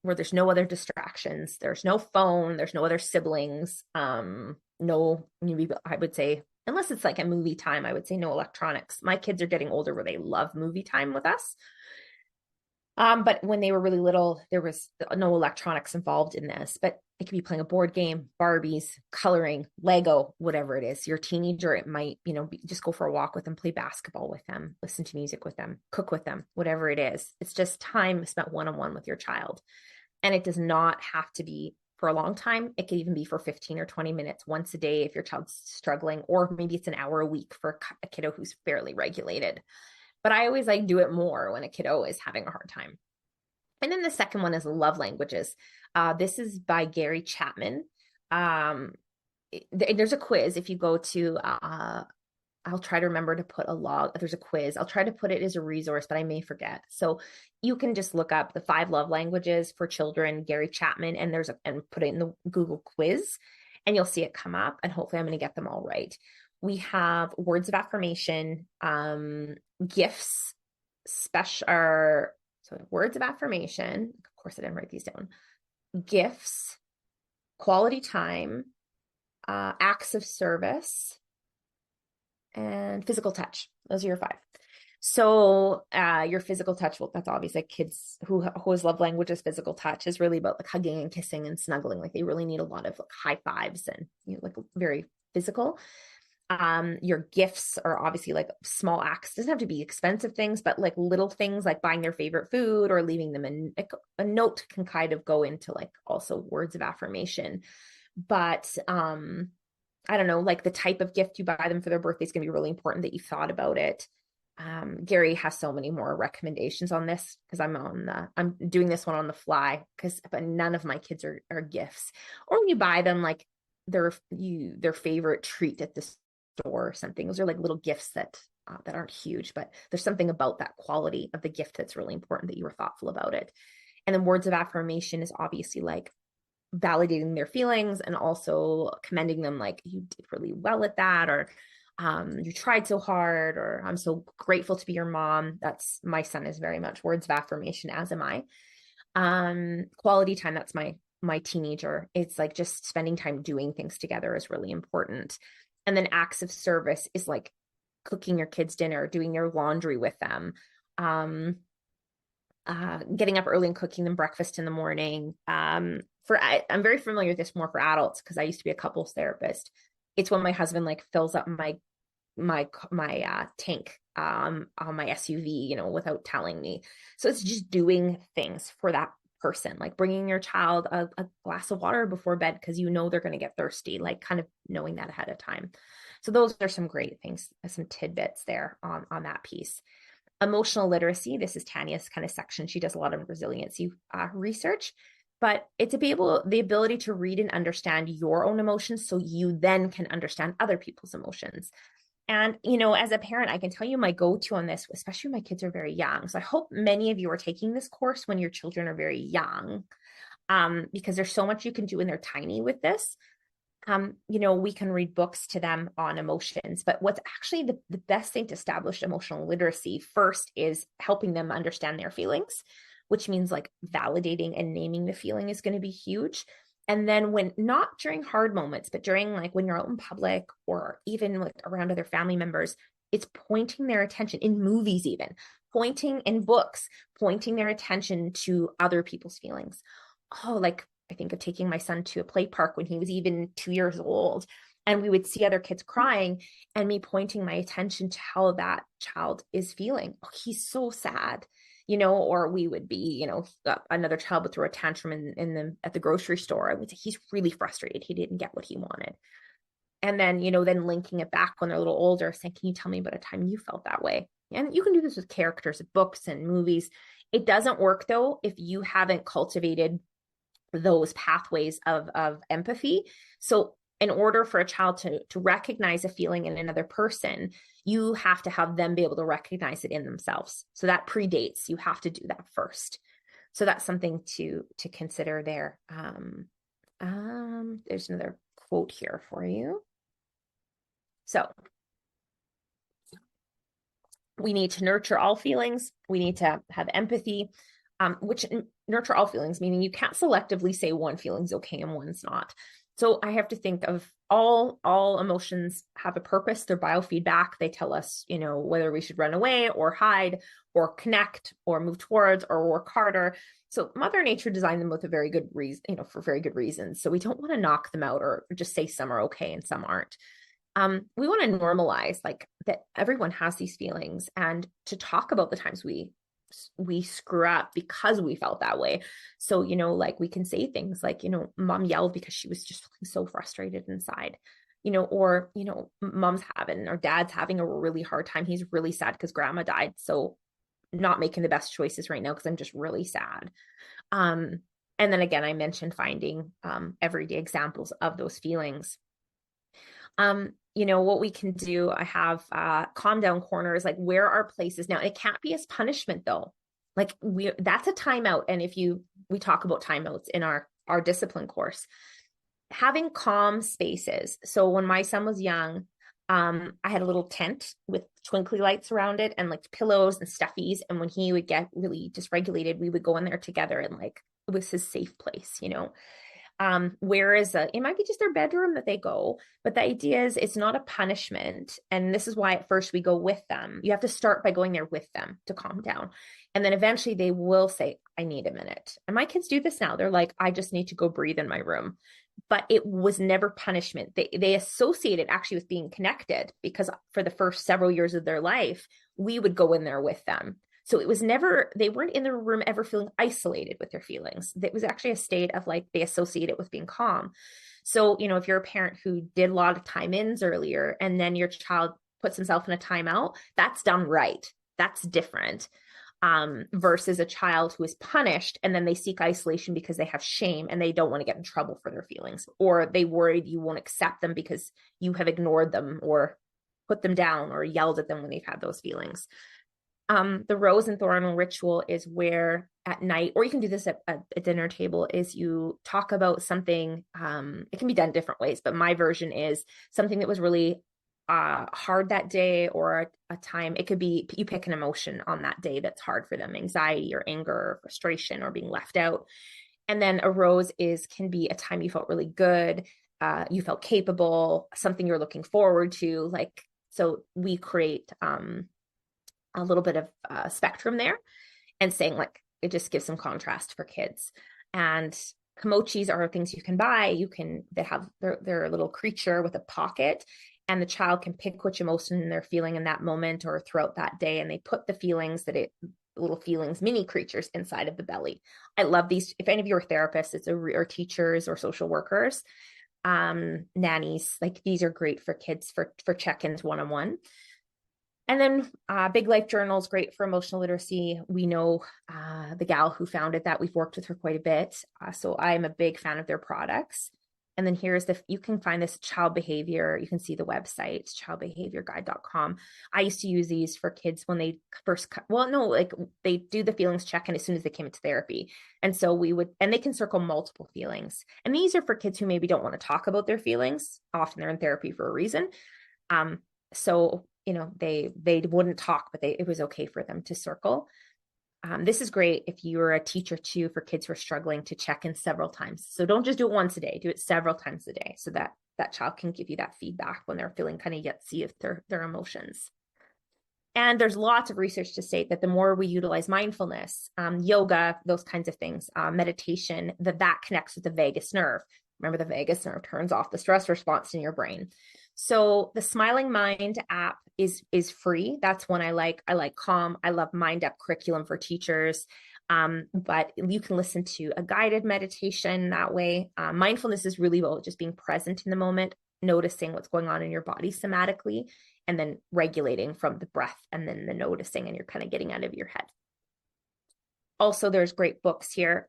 where there's no other distractions, there's no phone, there's no other siblings, no, I would say, unless it's a movie time, I would say no electronics. My kids are getting older where they love movie time with us. But when they were really little, there was no electronics involved in this, but it could be playing a board game, Barbies, coloring, Lego, whatever it is. Your teenager, it might, just go for a walk with them, play basketball with them, listen to music with them, cook with them, whatever it is. It's just time spent one-on-one with your child. And it does not have to be for a long time. It could even be for 15 or 20 minutes once a day if your child's struggling, or maybe it's an hour a week for a kiddo who's fairly regulated. But I always do it more when a kiddo is having a hard time. And then the second one is love languages. This is by Gary Chapman. There's a quiz. If you go to, I'll try to remember to put a log. There's a quiz. I'll try to put it as a resource, but I may forget. So you can just look up the 5 love languages for children, Gary Chapman, and put it in the Google quiz, and you'll see it come up. And hopefully I'm going to get them all right. We have words of affirmation, gifts, words of affirmation. Of course, I didn't write these down. Gifts, quality time, acts of service, and physical touch. Those are your 5. So your physical touch, well, that's obvious. Kids whose love language is physical touch is really about hugging and kissing and snuggling. They really need a lot of high fives and very physical. Your gifts are obviously small acts. It doesn't have to be expensive things, but little things like buying their favorite food or leaving them a note can kind of go into also words of affirmation. But I don't know, the type of gift you buy them for their birthday is going to be really important that you thought about it. Gary has so many more recommendations on this because I'm doing this one on the fly but none of my kids are gifts. Or when you buy them like their favorite treat at the store or something. Those are like little gifts that aren't huge, but there's something about that quality of the gift that's really important, that you were thoughtful about it. And then words of affirmation is obviously like validating their feelings and also commending them, like you did really well at that, or you tried so hard, or I'm so grateful to be your mom. That's my son is very much words of affirmation, as am I. Quality time, that's my teenager. It's like just spending time doing things together is really important. And then acts of service is like cooking your kids dinner, doing their laundry with them, getting up early and cooking them breakfast in the morning. I'm very familiar with this more for adults because I used to be a couples therapist. It's when my husband like fills up my tank on my SUV, without telling me. So it's just doing things for that person, like bringing your child a glass of water before bed because they're going to get thirsty, like kind of knowing that ahead of time. So those are some great things, some tidbits there on that piece. Emotional literacy, this is Tanya's kind of section. She does a lot of resiliency research, but it's the ability to read and understand your own emotions so you then can understand other people's emotions. And, as a parent, I can tell you my go-to on this, especially when my kids are very young. So I hope many of you are taking this course when your children are very young, because there's so much you can do when they're tiny with this. We can read books to them on emotions, but what's actually the best thing to establish emotional literacy first is helping them understand their feelings, which means like validating and naming the feeling is going to be huge. And then when not during hard moments, but during like when you're out in public or even like around other family members, it's pointing their attention in movies, even pointing in books, pointing their attention to other people's feelings. Oh, like I think of taking my son to a play park when he was even 2 years old, and we would see other kids crying and me pointing my attention to how that child is feeling. Oh, he's so sad. Or we would be, another child would throw a tantrum at the grocery store. I would say he's really frustrated. He didn't get what he wanted. And then, then linking it back when they're a little older, saying, can you tell me about a time you felt that way? And you can do this with characters, books and movies. It doesn't work though, if you haven't cultivated those pathways of empathy. So in order for a child to recognize a feeling in another person, you have to have them be able to recognize it in themselves. So that predates, you have to do that first. So that's something to consider there. There's another quote here for you. So we need to nurture all feelings. We need to have empathy, which nurture all feelings, meaning you can't selectively say one feeling's okay and one's not. So I have to think of all emotions have a purpose. They're biofeedback. They tell us, whether we should run away or hide or connect or move towards or work harder. So Mother Nature designed them with a very good reason, for very good reasons. So we don't want to knock them out or just say some are okay and some aren't. We want to normalize like that everyone has these feelings, and to talk about the times we screw up because we felt that way. So, like we can say things like, mom yelled because she was just feeling so frustrated inside, or, mom's having or dad's having a really hard time. He's really sad because grandma died. So not making the best choices right now because I'm just really sad. And then again, I mentioned finding everyday examples of those feelings. What we can do, I have calm down corners, like where are places now, it can't be as punishment though. Like that's a timeout. And we talk about timeouts in our discipline course, having calm spaces. So when my son was young, I had a little tent with twinkly lights around it and like pillows and stuffies. And when he would get really dysregulated, we would go in there together and like, it was his safe place, Whereas it might be just their bedroom that they go, but the idea is it's not a punishment. And this is why at first we go with them. You have to start by going there with them to calm down. And then eventually they will say, I need a minute. And my kids do this now. They're like, I just need to go breathe in my room. But it was never punishment. They associate it actually with being connected, because for the first several years of their life, we would go in there with them. So it was never, they weren't in the room ever feeling isolated with their feelings. It was actually a state of like, they associate it with being calm. So, if you're a parent who did a lot of time ins earlier, and then your child puts himself in a timeout, that's done right. That's different. Versus a child who is punished and then they seek isolation because they have shame and they don't want to get in trouble for their feelings, or they worried you won't accept them because you have ignored them or put them down or yelled at them when they've had those feelings. The rose and thorn ritual is where at night, or you can do this at a dinner table, is you talk about something. It can be done different ways, but my version is something that was really hard that day, or a time. It could be you pick an emotion on that day that's hard for them, anxiety or anger or frustration or being left out. And then a rose can be a time you felt really good, you felt capable, something you're looking forward to. Like, so we create a little bit of spectrum there, and saying like, it just gives some contrast for kids. And komochis are things you can buy. They have their little creature with a pocket, and the child can pick which emotion they're feeling in that moment or throughout that day. And they put the feelings little feelings, mini creatures inside of the belly. I love these. If any of you are therapists, or teachers or social workers, nannies, like these are great for kids for check-ins one-on-one. And then Big Life Journal is great for emotional literacy. We know the gal who founded that. We've worked with her quite a bit. So I'm a big fan of their products. And then you can find this child behavior. You can see the website, childbehaviorguide.com. I used to use these for kids when they first, they do the feelings check-in as soon as they came into therapy. And so and they can circle multiple feelings. And these are for kids who maybe don't want to talk about their feelings. Often they're in therapy for a reason. So they wouldn't talk, but it was okay for them to circle. This is great if you're a teacher too, for kids who are struggling, to check in several times. So don't just do it once a day, do it several times a day, so that child can give you that feedback when they're feeling kind of yetsy of their emotions. And there's lots of research to state that the more we utilize mindfulness, yoga, those kinds of things, meditation, that connects with the vagus nerve. Remember, the vagus nerve turns off the stress response in your brain. So the Smiling Mind app is free. That's one I like. I like Calm. I love Mind App curriculum for teachers. But you can listen to a guided meditation that way. Mindfulness is really about just being present in the moment, noticing what's going on in your body somatically, and then regulating from the breath and then the noticing, and you're kind of getting out of your head. Also, there's great books here.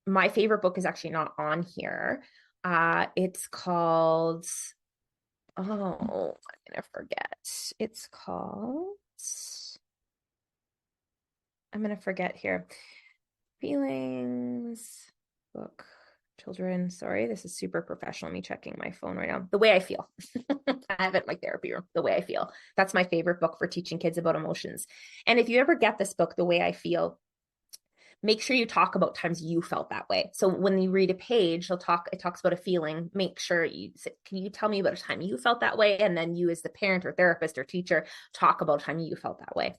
My favorite book is actually not on here. It's called, I'm gonna forget. It's called, I'm gonna forget here. Feelings book, children. Sorry, this is super professional, me checking my phone right now. The Way I Feel. I have it in my therapy room. The Way I Feel. That's my favorite book for teaching kids about emotions. And if you ever get this book, The Way I Feel, make sure you talk about times you felt that way. So when you read a page, it talks about a feeling. Make sure you say, can you tell me about a time you felt that way? And then you, as the parent or therapist or teacher, talk about a time you felt that way.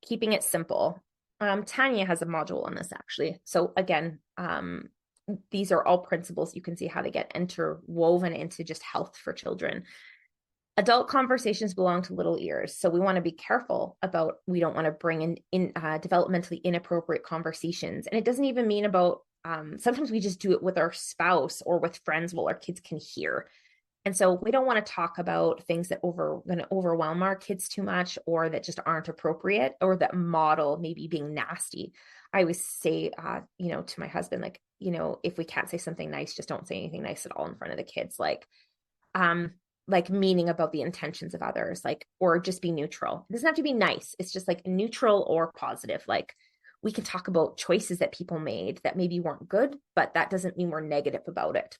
Keeping it simple. Tanya has a module on this, actually. So again, these are all principles. You can see how they get interwoven into just health for children. Adult conversations belong to little ears. So we want to be careful about, we don't want to bring in developmentally inappropriate conversations. And it doesn't even mean about, sometimes we just do it with our spouse or with friends while our kids can hear. And so we don't want to talk about things that going to overwhelm our kids too much, or that just aren't appropriate, or that model maybe being nasty. I always say, to my husband, like, if we can't say something nice, just don't say anything nice at all in front of the kids. Like meaning about the intentions of others, or just be neutral. It doesn't have to be nice. It's just like neutral or positive. Like, we can talk about choices that people made that maybe weren't good, but that doesn't mean we're negative about it.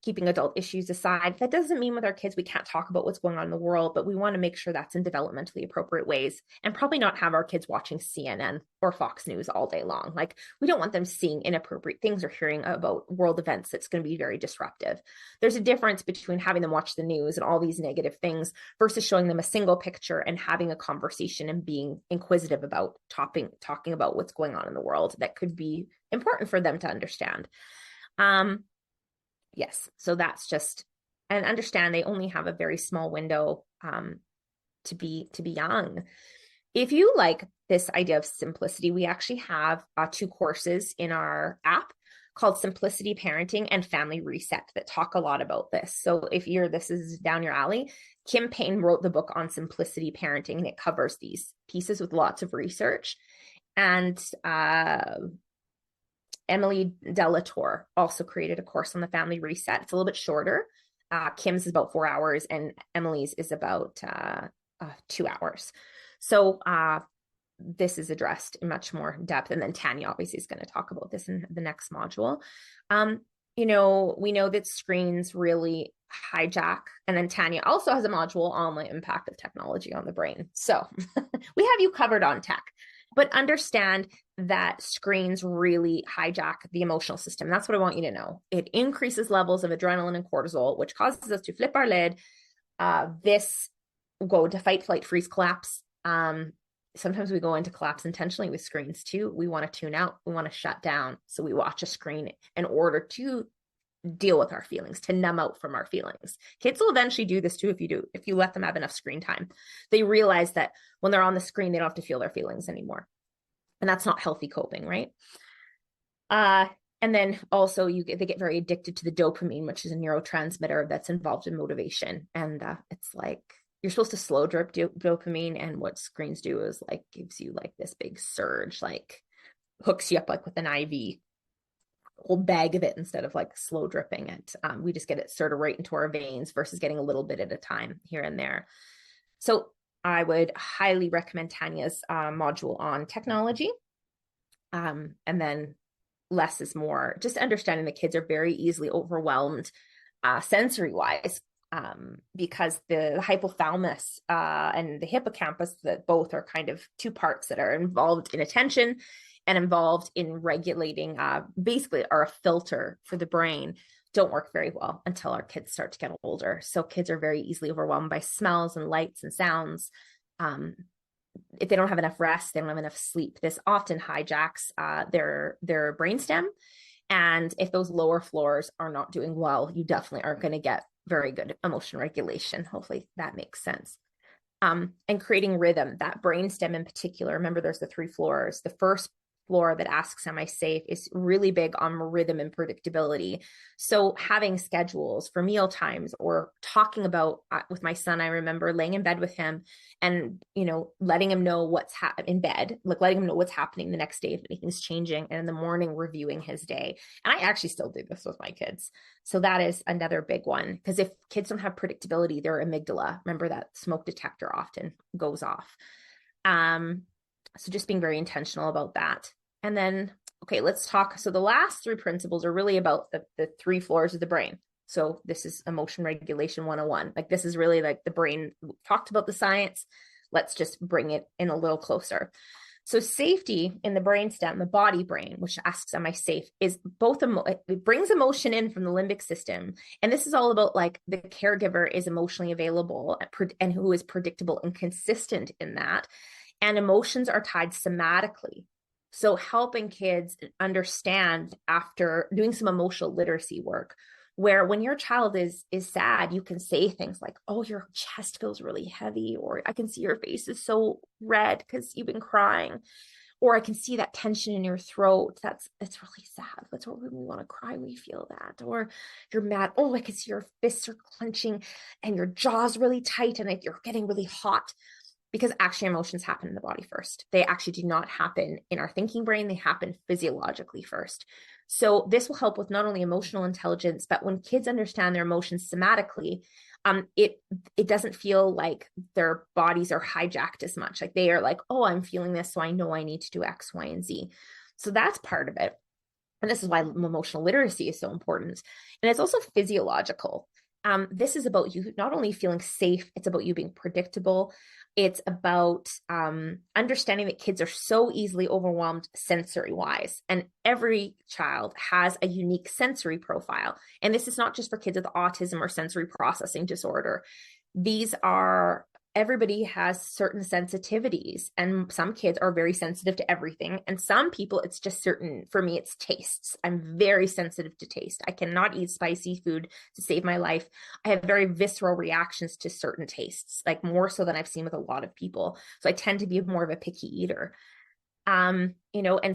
Keeping adult issues aside, that doesn't mean with our kids we can't talk about what's going on in the world, but we want to make sure that's in developmentally appropriate ways, and probably not have our kids watching CNN or Fox News all day long. Like, we don't want them seeing inappropriate things or hearing about world events that's going to be very disruptive. There's a difference between having them watch the news and all these negative things versus showing them a single picture and having a conversation and being inquisitive about talking about what's going on in the world that could be important for them to understand. Yes, so that's just, and understand they only have a very small window to be young. If you like this idea of simplicity, we actually have 2 courses in our app. called Simplicity Parenting and Family Reset that talk a lot about this. So if this is down your alley, Kim Payne wrote the book on simplicity parenting, and it covers these pieces with lots of research. And Emily Delatorre also created a course on the family reset. It's a little bit shorter. Kim's is about 4 hours and Emily's is about 2 hours. So this is addressed in much more depth. And then Tanya obviously is going to talk about this in the next module. We know that screens really hijack. And then Tanya also has a module on the impact of technology on the brain. So we have you covered on tech. But understand that screens really hijack the emotional system. That's what I want you to know. It increases levels of adrenaline and cortisol, which causes us to flip our lid. This go into fight, flight, freeze, collapse. Sometimes we go into collapse intentionally with screens too. We want to tune out. We want to shut down. So we watch a screen in order to deal with our feelings, to numb out from our feelings. Kids will eventually do this too if you let them have enough screen time. They realize that when they're on the screen, they don't have to feel their feelings anymore. And that's not healthy coping, right? And then also they get very addicted to the dopamine, which is a neurotransmitter that's involved in motivation. And it's like you're supposed to slow drip dopamine, and what screens do is like gives you like this big surge, like hooks you up like with an IV, whole bag of it instead of like slow dripping it. We just get it sort of right into our veins versus getting a little bit at a time here and there. So I would highly recommend Tanya's module on technology. And then less is more, just understanding that kids are very easily overwhelmed sensory wise, because the hypothalamus and the hippocampus, that both are kind of two parts that are involved in attention and involved in regulating, basically are a filter for the brain, don't work very well until our kids start to get older. So kids are very easily overwhelmed by smells and lights and sounds. If they don't have enough rest, they don't have enough sleep. This often hijacks their brainstem. And if those lower floors are not doing well, you definitely aren't going to get very good emotion regulation. Hopefully that makes sense. And creating rhythm, that brainstem in particular, remember there's the 3 floors. The first floor that asks, am I safe, is really big on rhythm and predictability. So having schedules for meal times, or talking about with my son, I remember laying in bed with him and, letting him know what's in bed, like letting him know what's happening the next day, if anything's changing, and in the morning reviewing his day. And I actually still do this with my kids. So that is another big one, because if kids don't have predictability, their amygdala, remember that smoke detector often goes off. So just being very intentional about that. And then, okay, let's talk. So the last 3 principles are really about the 3 floors of the brain. So this is emotion regulation 101. Like this is really like the brain. We talked about the science. Let's just bring it in a little closer. So safety in the brainstem, the body brain, which asks, am I safe, is both, it brings emotion in from the limbic system. And this is all about like the caregiver is emotionally available and who is predictable and consistent in that. And emotions are tied somatically. So helping kids understand, after doing some emotional literacy work, where when your child is sad, you can say things like, oh, your chest feels really heavy, or I can see your face is so red because you've been crying, or I can see that tension in your throat. It's really sad. That's what we want to cry. We feel that. Or you're mad. Oh, I can see your fists are clenching and your jaw's really tight and you're getting really hot. Because actually emotions happen in the body first. They actually do not happen in our thinking brain. They happen physiologically first. So this will help with not only emotional intelligence, but when kids understand their emotions somatically, it doesn't feel like their bodies are hijacked as much. Like they are like, oh, I'm feeling this, so I know I need to do X, Y, and Z. So that's part of it. And this is why emotional literacy is so important. And it's also physiological. This is about you not only feeling safe, it's about you being predictable. It's about understanding that kids are so easily overwhelmed sensory wise, and every child has a unique sensory profile. And this is not just for kids with autism or sensory processing disorder. Everybody has certain sensitivities, and some kids are very sensitive to everything. And some people, it's just certain, for me, it's tastes. I'm very sensitive to taste. I cannot eat spicy food to save my life. I have very visceral reactions to certain tastes, like more so than I've seen with a lot of people. So I tend to be more of a picky eater. And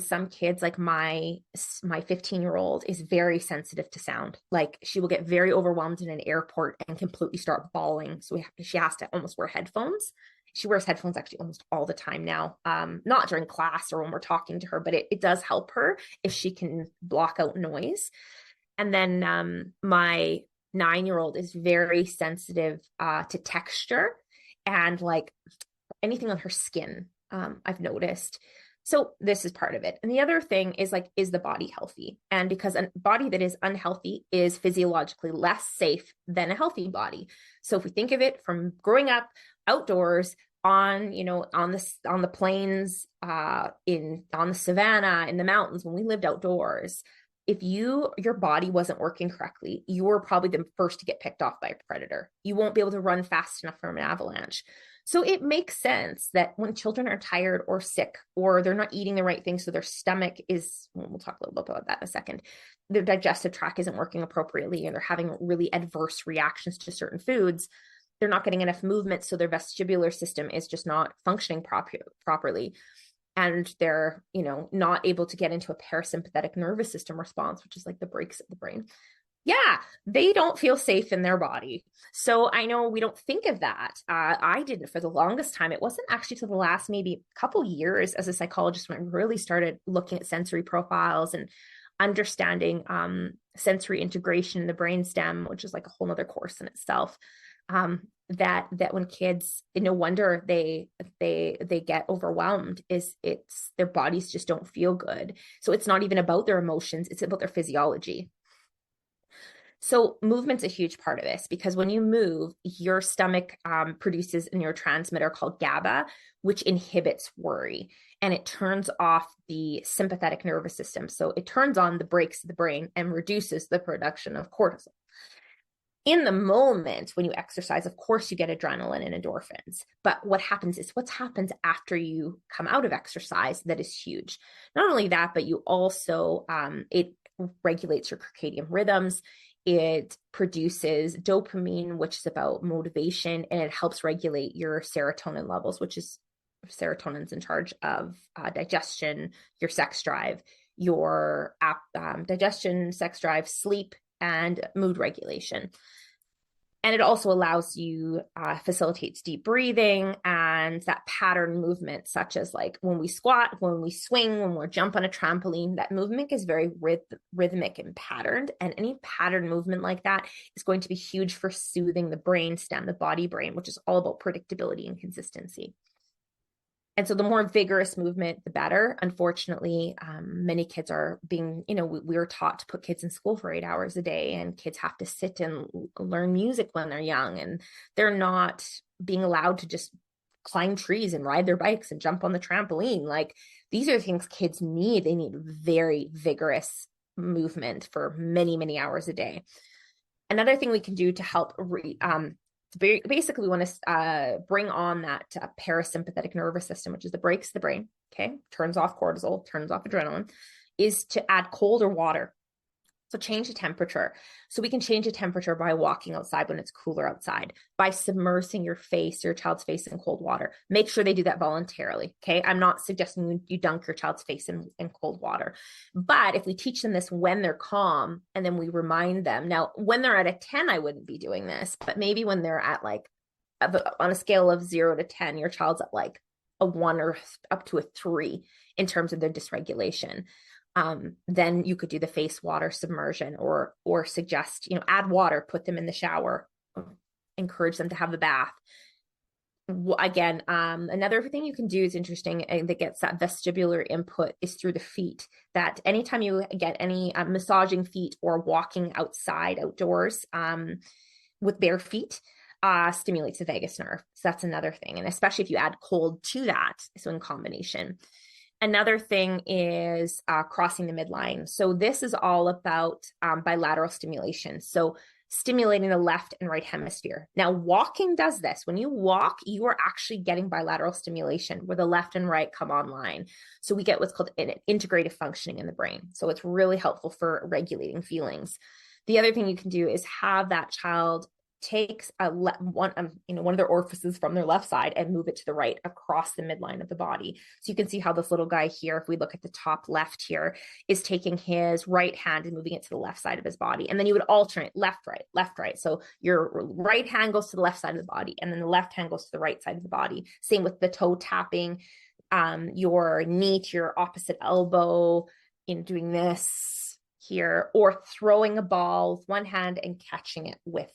some kids, like my 15-year-old is very sensitive to sound. Like she will get very overwhelmed in an airport and completely start bawling. So she has to almost wear headphones. She wears headphones actually almost all the time now. Not during class or when we're talking to her, but it does help her if she can block out noise. And then my 9-year-old is very sensitive to texture and like anything on her skin. I've noticed. So this is part of it. And the other thing is like, is the body healthy? And because a body that is unhealthy is physiologically less safe than a healthy body. So if we think of it from growing up outdoors on the plains, on the savannah, in the mountains, when we lived outdoors, if your body wasn't working correctly, you were probably the first to get picked off by a predator. You won't be able to run fast enough from an avalanche. So it makes sense that when children are tired or sick, or they're not eating the right thing, so their stomach is, we'll talk a little bit about that in a second, their digestive tract isn't working appropriately, and they're having really adverse reactions to certain foods, they're not getting enough movement, so their vestibular system is just not functioning properly. And they're, not able to get into a parasympathetic nervous system response, which is like the brakes of the brain. Yeah, they don't feel safe in their body. So I know we don't think of that. I didn't for the longest time. It wasn't actually to the last maybe couple years as a psychologist when I really started looking at sensory profiles and understanding sensory integration in the brainstem, which is like a whole nother course in itself. That when kids, no wonder they get overwhelmed, it's their bodies just don't feel good. So it's not even about their emotions, it's about their physiology. So movement's a huge part of this, because when you move, your stomach produces a neurotransmitter called GABA, which inhibits worry, and it turns off the sympathetic nervous system. So it turns on the brakes of the brain and reduces the production of cortisol. In the moment when you exercise, of course, you get adrenaline and endorphins. But what happens after you come out of exercise that is huge. Not only that, but you also, it regulates your circadian rhythms. It produces dopamine, which is about motivation, and it helps regulate your serotonin levels, which is serotonin's in charge of digestion, your sex drive, your digestion, sex drive, sleep, and mood regulation. And it also allows you, facilitates deep breathing and that pattern movement, such as like when we squat, when we swing, when we're jump on a trampoline, that movement is very rhythmic and patterned. And any pattern movement like that is going to be huge for soothing the brain stem, the body brain, which is all about predictability and consistency. And so the more vigorous movement, the better. Unfortunately, many kids are being, we were taught to put kids in school for 8 hours a day, and kids have to sit and learn music when they're young, and they're not being allowed to just climb trees and ride their bikes and jump on the trampoline. Like, these are things kids need. They need very vigorous movement for many, many hours a day. Another thing we can do to help basically, we want to bring on that parasympathetic nervous system, which is the brakes of the brain, okay? Turns off cortisol, turns off adrenaline, is to add cold or water. So change the temperature. So we can change the temperature by walking outside when it's cooler outside, by submersing your child's face in cold water. Make sure they do that voluntarily, okay? I'm not suggesting you dunk your child's face in cold water. But if we teach them this when they're calm, and then we remind them, now when they're at a 10, I wouldn't be doing this, but maybe when they're at like, on a scale of 0 to 10, your child's at like a 1 or up to a 3 in terms of their dysregulation. Then you could do the face water submersion, or suggest, add water, put them in the shower, encourage them to have a bath. Again, another thing you can do is interesting, that gets that vestibular input, is through the feet. That anytime you get any massaging feet or walking outdoors with bare feet, stimulates the vagus nerve. So that's another thing. And especially if you add cold to that, so in combination. Another thing is crossing the midline. So this is all about bilateral stimulation. So stimulating the left and right hemisphere. Now, walking does this. When you walk, you are actually getting bilateral stimulation where the left and right come online. So we get what's called integrative functioning in the brain. So it's really helpful for regulating feelings. The other thing you can do is have that child takes one of their orifices from their left side and move it to the right across the midline of the body. So you can see how this little guy here, if we look at the top left here, is taking his right hand and moving it to the left side of his body. And then you would alternate left, right. So your right hand goes to the left side of the body, and then the left hand goes to the right side of the body. Same with the toe tapping, your knee to your opposite elbow in doing this here, or throwing a ball with one hand and catching it with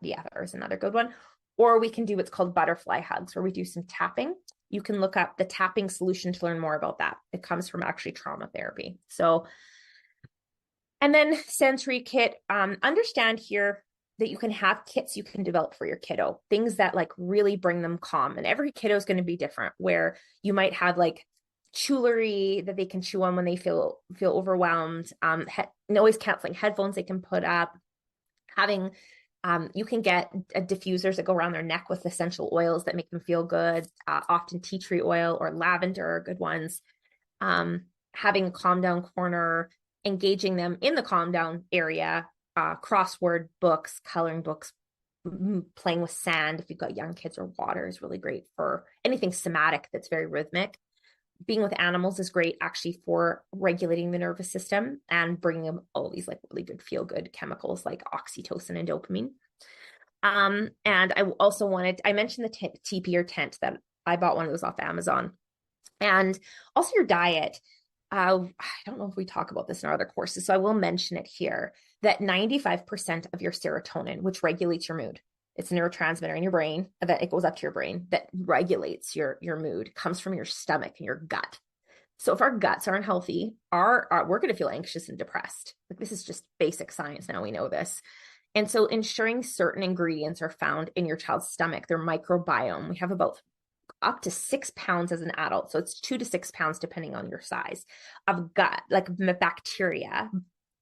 the other is another good one. Or we can do what's called butterfly hugs, where we do some tapping. You can look up the tapping solution to learn more about that. It comes from actually trauma therapy. So, and then sensory kit, understand here that you can have kits you can develop for your kiddo, things that like really bring them calm. And every kiddo is going to be different, where you might have like chewlery that they can chew on when they feel overwhelmed, noise canceling headphones they can put up, having you can get diffusers that go around their neck with essential oils that make them feel good. Often tea tree oil or lavender are good ones. Having a calm down corner, engaging them in the calm down area, crossword books, coloring books, playing with sand. If you've got young kids, or water is really great for anything somatic that's very rhythmic. Being with animals is great actually for regulating the nervous system and bringing them all these like really good feel good chemicals like oxytocin and dopamine. And I also I mentioned the teepee or tent that I bought one of those off Amazon, and also your diet. I don't know if we talk about this in our other courses, so I will mention it here, that 95% of your serotonin, which regulates your mood, it's a neurotransmitter in your brain that it goes up to your brain that regulates your mood, comes from your stomach and your gut. So if our guts aren't healthy, we're going to feel anxious and depressed. Like, this is just basic science. Now we know this. And so ensuring certain ingredients are found in your child's stomach, their microbiome. We have about up to 6 pounds as an adult. So it's 2 to 6 pounds, depending on your size, of gut, like bacteria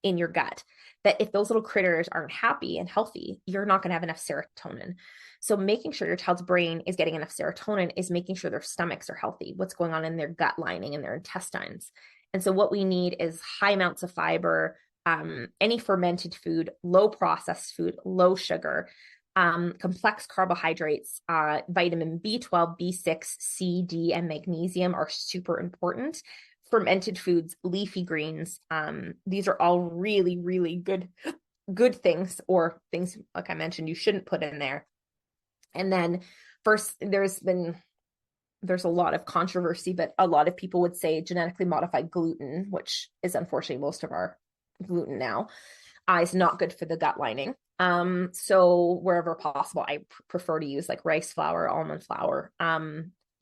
in your gut, that if those little critters aren't happy and healthy, you're not going to have enough serotonin. So making sure your child's brain is getting enough serotonin is making sure their stomachs are healthy, what's going on in their gut lining and their intestines. And so what we need is high amounts of fiber, any fermented food, low processed food, low sugar, complex carbohydrates, vitamin B12, B6, C, D, and magnesium are super important. Fermented foods, leafy greens. These are all really, really good things, or things, like I mentioned, you shouldn't put in there. And then first, there's a lot of controversy, but a lot of people would say genetically modified gluten, which is unfortunately most of our gluten now, is not good for the gut lining. So wherever possible, I prefer to use like rice flour, almond flour,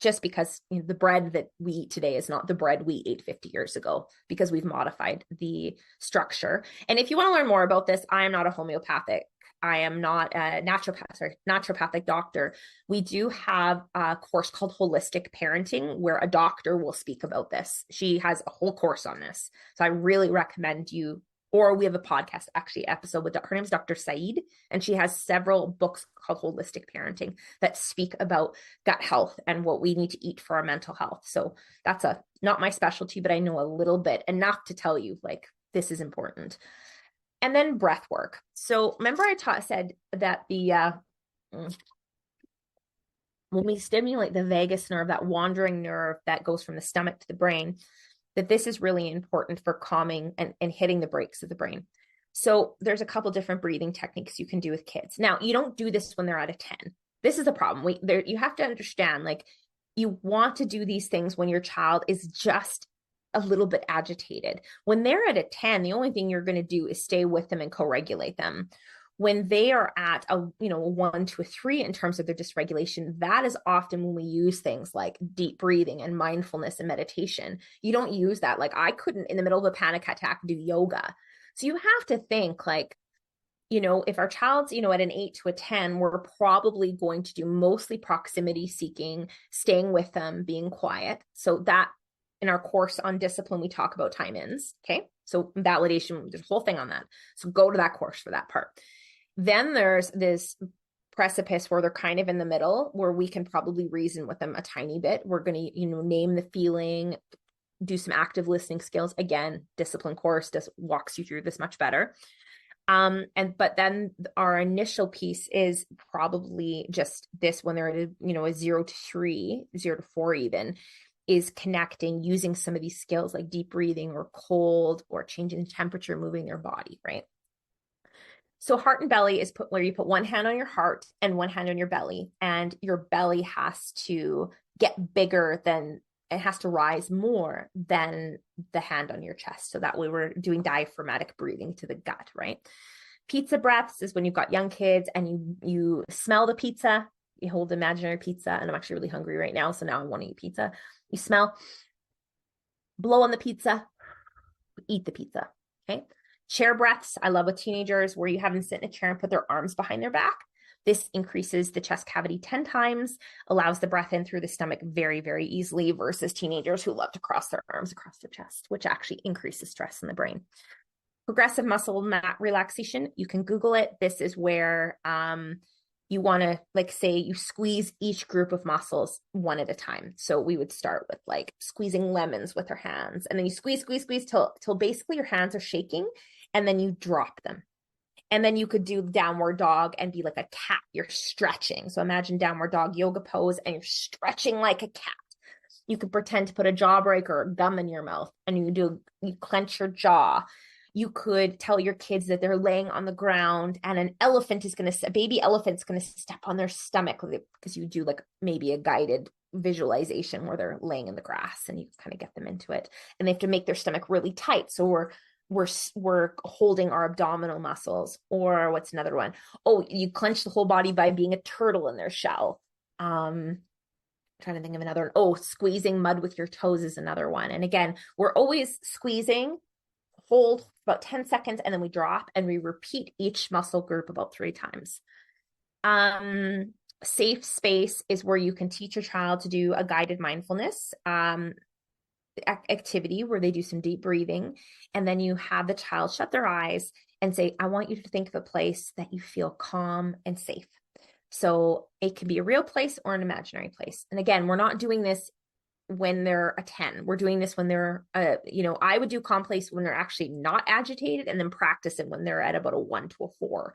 just because the bread that we eat today is not the bread we ate 50 years ago, because we've modified the structure. And if you want to learn more about this, I am not a homeopathic. I am not a naturopathic doctor. We do have a course called Holistic Parenting, where a doctor will speak about this. She has a whole course on this. So I really recommend you, or we have a podcast actually episode with her name is Dr. Saeed, and she has several books called Holistic Parenting that speak about gut health and what we need to eat for our mental health. So that's not my specialty, but I know a little bit, enough to tell you like this is important. And then breath work. So remember I said that when we stimulate the vagus nerve, that wandering nerve that goes from the stomach to the brain, that this is really important for calming and hitting the brakes of the brain. So there's a couple different breathing techniques you can do with kids. Now, you don't do this when they're out of 10. This is the problem. You have to understand, like, you want to do these things when your child is just a little bit agitated. When they're at a 10, the only thing you're going to do is stay with them and co-regulate them. When they are at a 1 to a 3 in terms of their dysregulation, that is often when we use things like deep breathing and mindfulness and meditation. You don't use that. Like, I couldn't in the middle of a panic attack do yoga. So you have to think like, if our child's, at an 8 to a 10, we're probably going to do mostly proximity seeking, staying with them, being quiet. So that in our course on discipline, we talk about time ins. Okay. So validation, there's a whole thing on that. So go to that course for that part. Then there's this precipice where they're kind of in the middle, where we can probably reason with them a tiny bit. We're going to, name the feeling, do some active listening skills. Again, discipline course just walks you through this much better. But then our initial piece is probably just this when they're at a 0 to 3, 0 to 4 even, is connecting using some of these skills like deep breathing or cold or changing the temperature, moving their body, right? So heart and belly is where you put one hand on your heart and one hand on your belly, and your belly has to get bigger than, it has to rise more than the hand on your chest. So that way we're doing diaphragmatic breathing to the gut, right? Pizza breaths is when you've got young kids and you smell the pizza, you hold the imaginary pizza, and I'm actually really hungry right now, so now I want to eat pizza. You smell, blow on the pizza, eat the pizza, okay? Chair breaths, I love with teenagers, where you have them sit in a chair and put their arms behind their back. This increases the chest cavity 10 times, allows the breath in through the stomach very, very easily, versus teenagers who love to cross their arms across their chest, which actually increases stress in the brain. Progressive muscle mat relaxation, you can Google it. This is where you want to, like, say you squeeze each group of muscles one at a time. So we would start with like squeezing lemons with our hands, and then you squeeze till basically your hands are shaking, and then you drop them. And then you could do downward dog and be like a cat. You're stretching. So imagine downward dog yoga pose and you're stretching like a cat. You could pretend to put a jawbreaker or gum in your mouth, and you clench your jaw. You could tell your kids that they're laying on the ground and a baby elephant's going to step on their stomach, because you do like maybe a guided visualization where they're laying in the grass and you kind of get them into it. And they have to make their stomach really tight. So we're holding our abdominal muscles. Or what's another one? Oh, you clench the whole body by being a turtle in their shell. Trying to think of another. Oh, squeezing mud with your toes is another one. And again, we're always squeezing, hold about 10 seconds, and then we drop, and we repeat each muscle group about 3 times. Safe space is where you can teach your child to do a guided mindfulness activity where they do some deep breathing, and then you have the child shut their eyes and say, I want you to think of a place that you feel calm and safe. So it can be a real place or an imaginary place. And again, we're not doing this when they're a 10. We're doing this when they're, I would do calm place when they're actually not agitated, and then practice it when they're at about a 1 to a 4.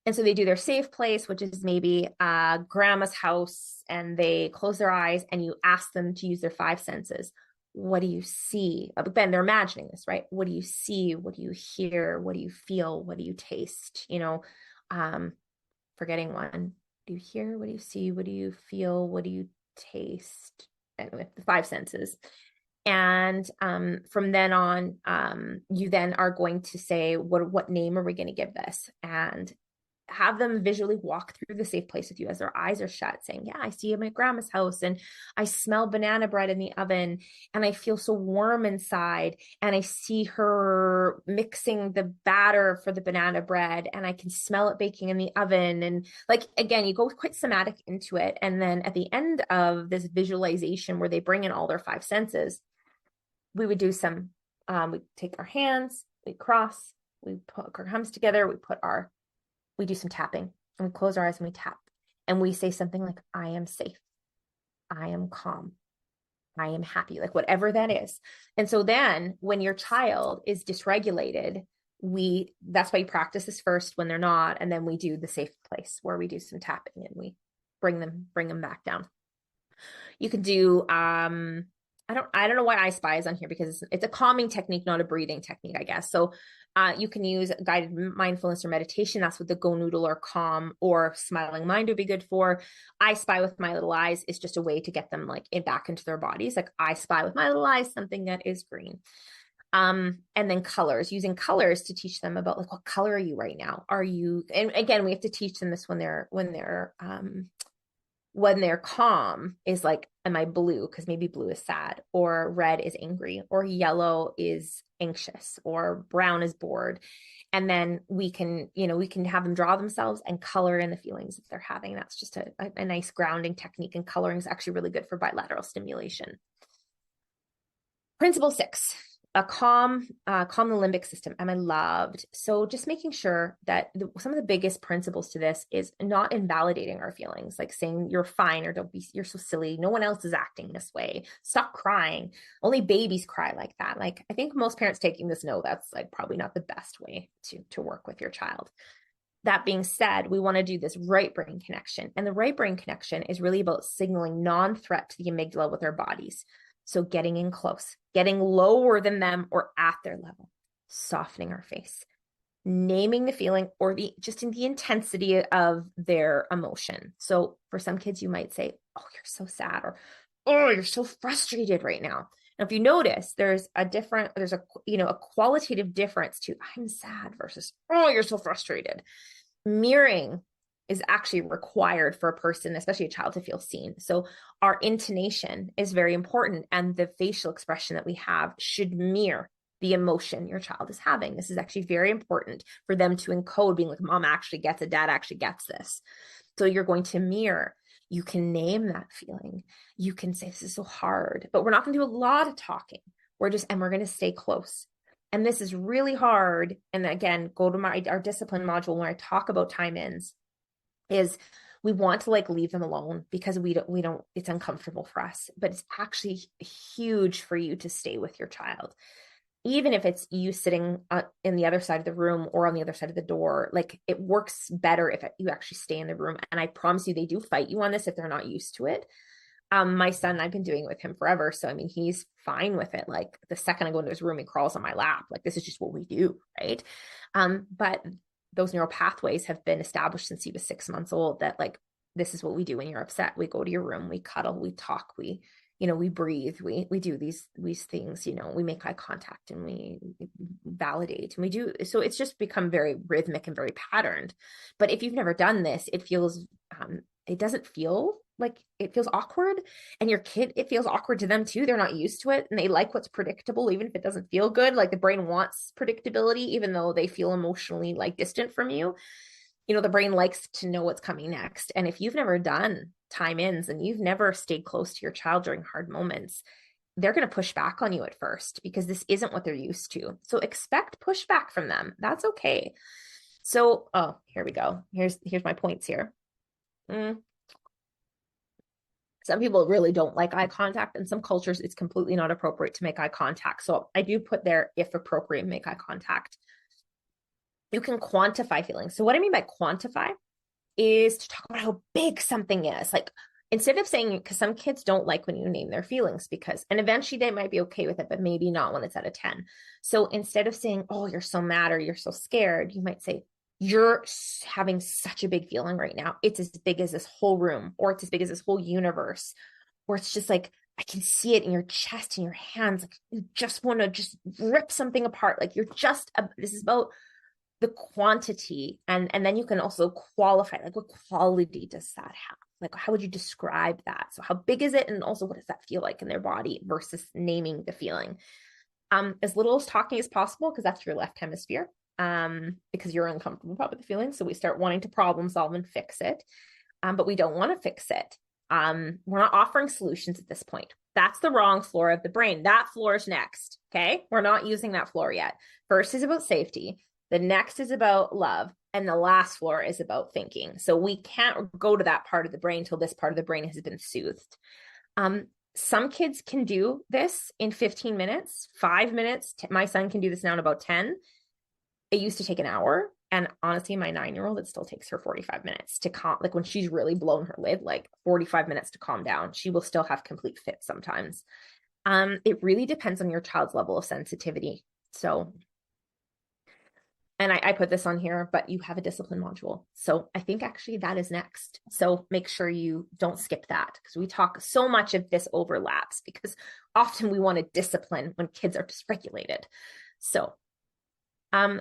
And so they do their safe place, which is maybe grandma's house, and they close their eyes and you ask them to use their 5 senses. What do you see? But then they're imagining this, right? What do you see? What do you hear? What do you feel? What do you taste? Forgetting one. What do you hear? What do you see? What do you feel? What do you taste? Anyway, the 5 senses. And from then on, you then are going to say, what name are we going to give this? And have them visually walk through the safe place with you as their eyes are shut, saying, yeah, I see my grandma's house, and I smell banana bread in the oven, and I feel so warm inside, and I see her mixing the batter for the banana bread, and I can smell it baking in the oven. And like, again, you go quite somatic into it. And then at the end of this visualization where they bring in all their 5 senses, we would do some, we take our hands, we cross, we put our thumbs together, we do some tapping, and we close our eyes and we tap, and we say something like, I am safe, I am calm, I am happy, like whatever that is. And so then when your child is dysregulated, that's why you practice this first when they're not, and then we do the safe place where we do some tapping and we bring them back down. You could do, I don't know why I Spy is on here, because it's a calming technique, not a breathing technique, I guess. So you can use guided mindfulness or meditation. That's what the Go Noodle or Calm or Smiling Mind would be good for. I Spy with my little eyes is just a way to get them like back into their bodies. Like, I spy with my little eyes something that is green. And then colors, using colors to teach them about like, what color are you right now? And again, we have to teach them this when they're calm, is like, am I blue? Because maybe blue is sad, or red is angry, or yellow is anxious, or brown is bored. And then we can have them draw themselves and color in the feelings that they're having. That's just a nice grounding technique. And coloring is actually really good for bilateral stimulation. Principle 6 calm the limbic system. Am I loved? So just making sure that some of the biggest principles to this is not invalidating our feelings, like saying you're fine or you're so silly. No one else is acting this way. Stop crying. Only babies cry like that. Like, I think most parents taking this know that's like probably not the best way to work with your child. That being said, we want to do this right brain connection. And the right brain connection is really about signaling non-threat to the amygdala with our bodies. So getting in close, getting lower than them or at their level, softening our face, naming the feeling or just in the intensity of their emotion. So for some kids, you might say, oh, you're so sad, or, oh, you're so frustrated right now. And if you notice, there's a qualitative difference to I'm sad versus, oh, you're so frustrated. Mirroring is actually required for a person, especially a child, to feel seen. So our intonation is very important, and the facial expression that we have should mirror the emotion your child is having. This is actually very important for them to encode, being like, mom actually gets it, dad actually gets this. So you're going to mirror. You can name that feeling. You can say, this is so hard, but we're not going to do a lot of talking. We're going to stay close. And this is really hard. And again, go to our discipline module where I talk about time ins, is we want to like leave them alone because we don't, it's uncomfortable for us, but it's actually huge for you to stay with your child. Even if it's you sitting in the other side of the room or on the other side of the door, like it works better if you actually stay in the room. And I promise you, they do fight you on this if they're not used to it. My son, I've been doing it with him forever. So, I mean, he's fine with it. Like the second I go into his room, he crawls on my lap. Like, this is just what we do. Right. But those neural pathways have been established since he was 6 months old, that like, this is what we do when you're upset. We go to your room, we cuddle, we talk, we breathe, we do these things, we make eye contact and we validate and we do. So it's just become very rhythmic and very patterned. But if you've never done this, it feels, it doesn't feel like, it feels awkward, and your kid, it feels awkward to them too. They're not used to it and they like what's predictable, even if it doesn't feel good. Like the brain wants predictability, even though they feel emotionally like distant from you. The brain likes to know what's coming next. And if you've never done time ins and you've never stayed close to your child during hard moments, they're going to push back on you at first because this isn't what they're used to. So expect pushback from them. That's okay. So, here we go. Here's my points here. Some people really don't like eye contact. In some cultures, it's completely not appropriate to make eye contact. So I do put there, if appropriate, make eye contact. You can quantify feelings. So what I mean by quantify is to talk about how big something is. Like, instead of saying, because some kids don't like when you name their feelings, and eventually they might be okay with it, but maybe not when it's at a 10. So instead of saying, oh, you're so mad or you're so scared, you might say, you're having such a big feeling right now. It's as big as this whole room, or it's as big as this whole universe, or it's just like, I can see it in your chest and your hands. Like you just want to just rip something apart. Like this is about the quantity. And then you can also qualify, like, what quality does that have? Like, how would you describe that? So how big is it? And also, what does that feel like in their body versus naming the feeling? As little as talking as possible, because that's your left hemisphere. Because you're uncomfortable about the feeling. So we start wanting to problem solve and fix it. But we don't want to fix it. We're not offering solutions at this point. That's the wrong floor of the brain. That floor is next. Okay. We're not using that floor yet. First is about safety. The next is about love. And the last floor is about thinking. So we can't go to that part of the brain until this part of the brain has been soothed. Some kids can do this in 15 minutes, 5 minutes. My son can do this now in about 10. It used to take an hour. And honestly, my 9-year-old, it still takes her 45 minutes to calm. Like when she's really blown her lid, like 45 minutes to calm down. She will still have complete fits sometimes. It really depends on your child's level of sensitivity. So, and I put this on here, but you have a discipline module. So I think actually that is next. So make sure you don't skip that, because we talk so much of this overlaps, because often we want to discipline when kids are dysregulated. So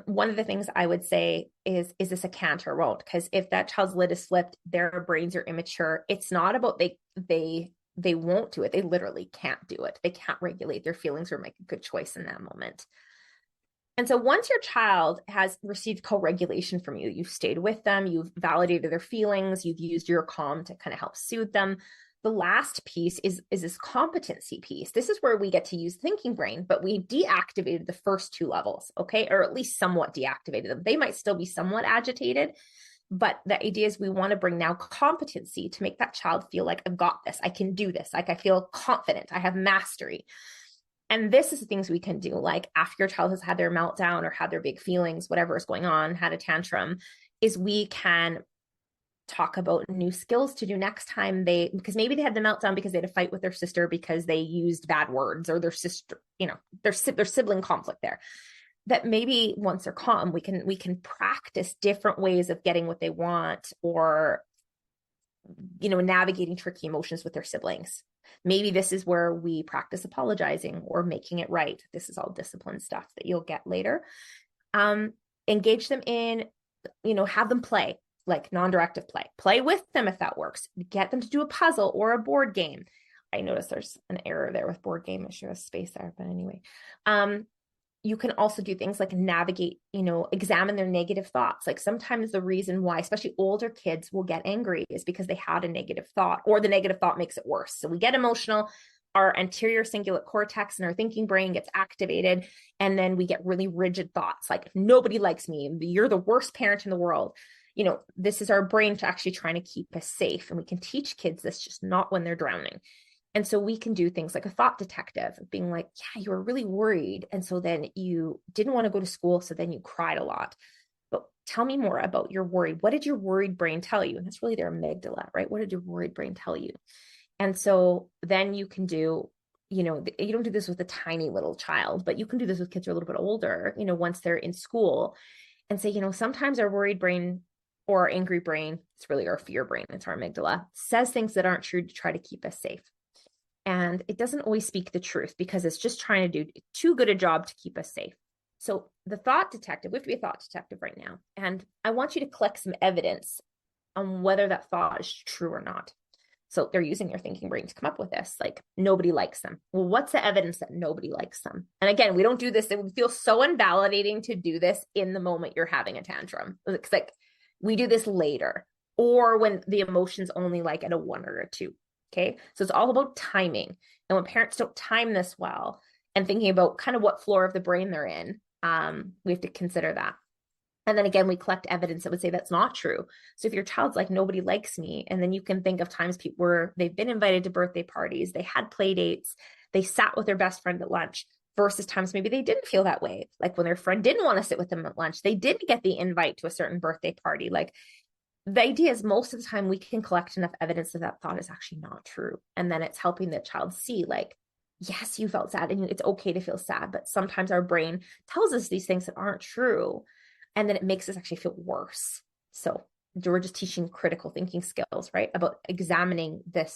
one of the things I would say is this a can't or won't? Because if that child's lid is flipped, their brains are immature. It's not about they won't do it. They literally can't do it. They can't regulate their feelings or make a good choice in that moment. And so once your child has received co-regulation from you, you've stayed with them, you've validated their feelings, you've used your calm to kind of help soothe them, the last piece is this competency piece. This is where we get to use thinking brain, but we deactivated the first two levels, okay? Or at least somewhat deactivated them. They might still be somewhat agitated, but the idea is we want to bring now competency to make that child feel like, I've got this, I can do this, like I feel confident, I have mastery. And this is the things we can do, like after your child has had their meltdown or had their big feelings, whatever is going on, had a tantrum, is we can talk about new skills to do next time because maybe they had the meltdown because they had a fight with their sister because they used bad words, or their sister, their sibling conflict there. That maybe once they're calm, we can practice different ways of getting what they want, or navigating tricky emotions with their siblings. Maybe this is where we practice apologizing or making it right. This is all discipline stuff that you'll get later. Engage them in, have them play, like non-directive play with them if that works. Get them to do a puzzle or a board game. I noticed there's an error there with board game. It should have space there, but anyway. You can also do things like navigate, examine their negative thoughts. Like sometimes the reason why, especially older kids will get angry is because they had a negative thought, or the negative thought makes it worse. So we get emotional, our anterior cingulate cortex and our thinking brain gets activated, and then we get really rigid thoughts. Like, if nobody likes me, you're the worst parent in the world. This is our brain to actually trying to keep us safe. And we can teach kids this, just not when they're drowning. And so we can do things like a thought detective, being like, yeah, you were really worried. And so then you didn't want to go to school. So then you cried a lot. But tell me more about your worry. What did your worried brain tell you? And that's really their amygdala, right? What did your worried brain tell you? And so then you can do, you don't do this with a tiny little child, but you can do this with kids who are a little bit older, once they're in school, and say, sometimes our worried brain or our angry brain, it's really our fear brain, it's our amygdala, says things that aren't true to try to keep us safe. And it doesn't always speak the truth because it's just trying to do too good a job to keep us safe. So the thought detective, we have to be a thought detective right now. And I want you to collect some evidence on whether that thought is true or not. So they're using your thinking brain to come up with this, like, nobody likes them. Well, what's the evidence that nobody likes them? And again, we don't do this. It would feel so invalidating to do this in the moment you're having a tantrum. It's like, we do this later, or when the emotion's only like at a 1 or a 2. Okay. So it's all about timing. And when parents don't time this well and thinking about kind of what floor of the brain they're in, we have to consider that. And then again, we collect evidence that would say that's not true. So if your child's like, nobody likes me, and then you can think of times where they've been invited to birthday parties, they had play dates, they sat with their best friend at lunch, versus times maybe they didn't feel that way. Like when their friend didn't want to sit with them at lunch, they didn't get the invite to a certain birthday party. Like, the idea is most of the time we can collect enough evidence that thought is actually not true. And then it's helping the child see, like, yes, you felt sad and it's okay to feel sad, but sometimes our brain tells us these things that aren't true. And then it makes us actually feel worse. So we're just teaching critical thinking skills, right? About examining the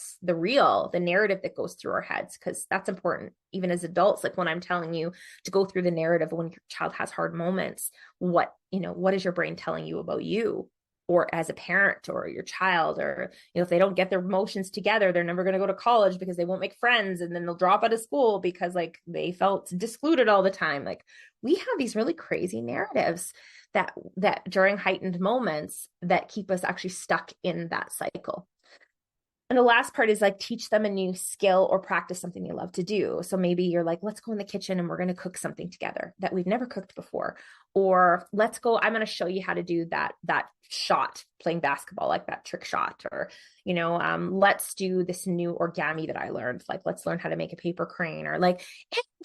narrative that goes through our heads, because that's important. Even as adults, like when I'm telling you to go through the narrative when your child has hard moments, what is your brain telling you about you? Or as a parent or your child, or, if they don't get their emotions together, they're never going to go to college because they won't make friends. And then they'll drop out of school because like they felt discluded all the time. Like, we have these really crazy narratives that during heightened moments that keep us actually stuck in that cycle. And the last part is like, teach them a new skill or practice something they love to do. So maybe you're like, let's go in the kitchen and we're going to cook something together that we've never cooked before. Or let's go, I'm going to show you how to do that shot playing basketball, like that trick shot. Or, let's do this new origami that I learned. Like, let's learn how to make a paper crane, or like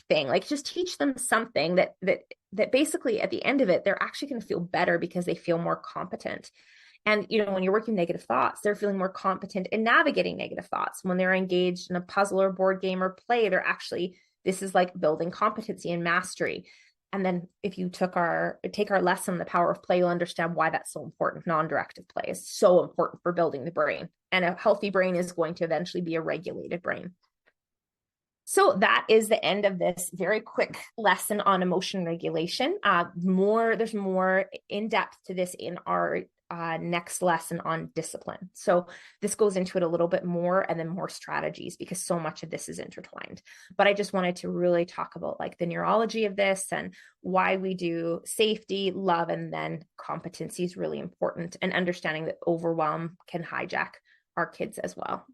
anything. Like, just teach them something that basically at the end of it, they're actually going to feel better because they feel more competent. And, when you're working negative thoughts, they're feeling more competent in navigating negative thoughts. When they're engaged in a puzzle or board game or play, this is like building competency and mastery. And then if you take our lesson, The Power of Play, you'll understand why that's so important. Non-directive play is so important for building the brain. And a healthy brain is going to eventually be a regulated brain. So that is the end of this very quick lesson on emotion regulation. There's more in depth to this in our next lesson on discipline. So this goes into it a little bit more, and then more strategies, because so much of this is intertwined. But I just wanted to really talk about like the neurology of this and why we do safety, love, and then competency is really important, and understanding that overwhelm can hijack our kids as well.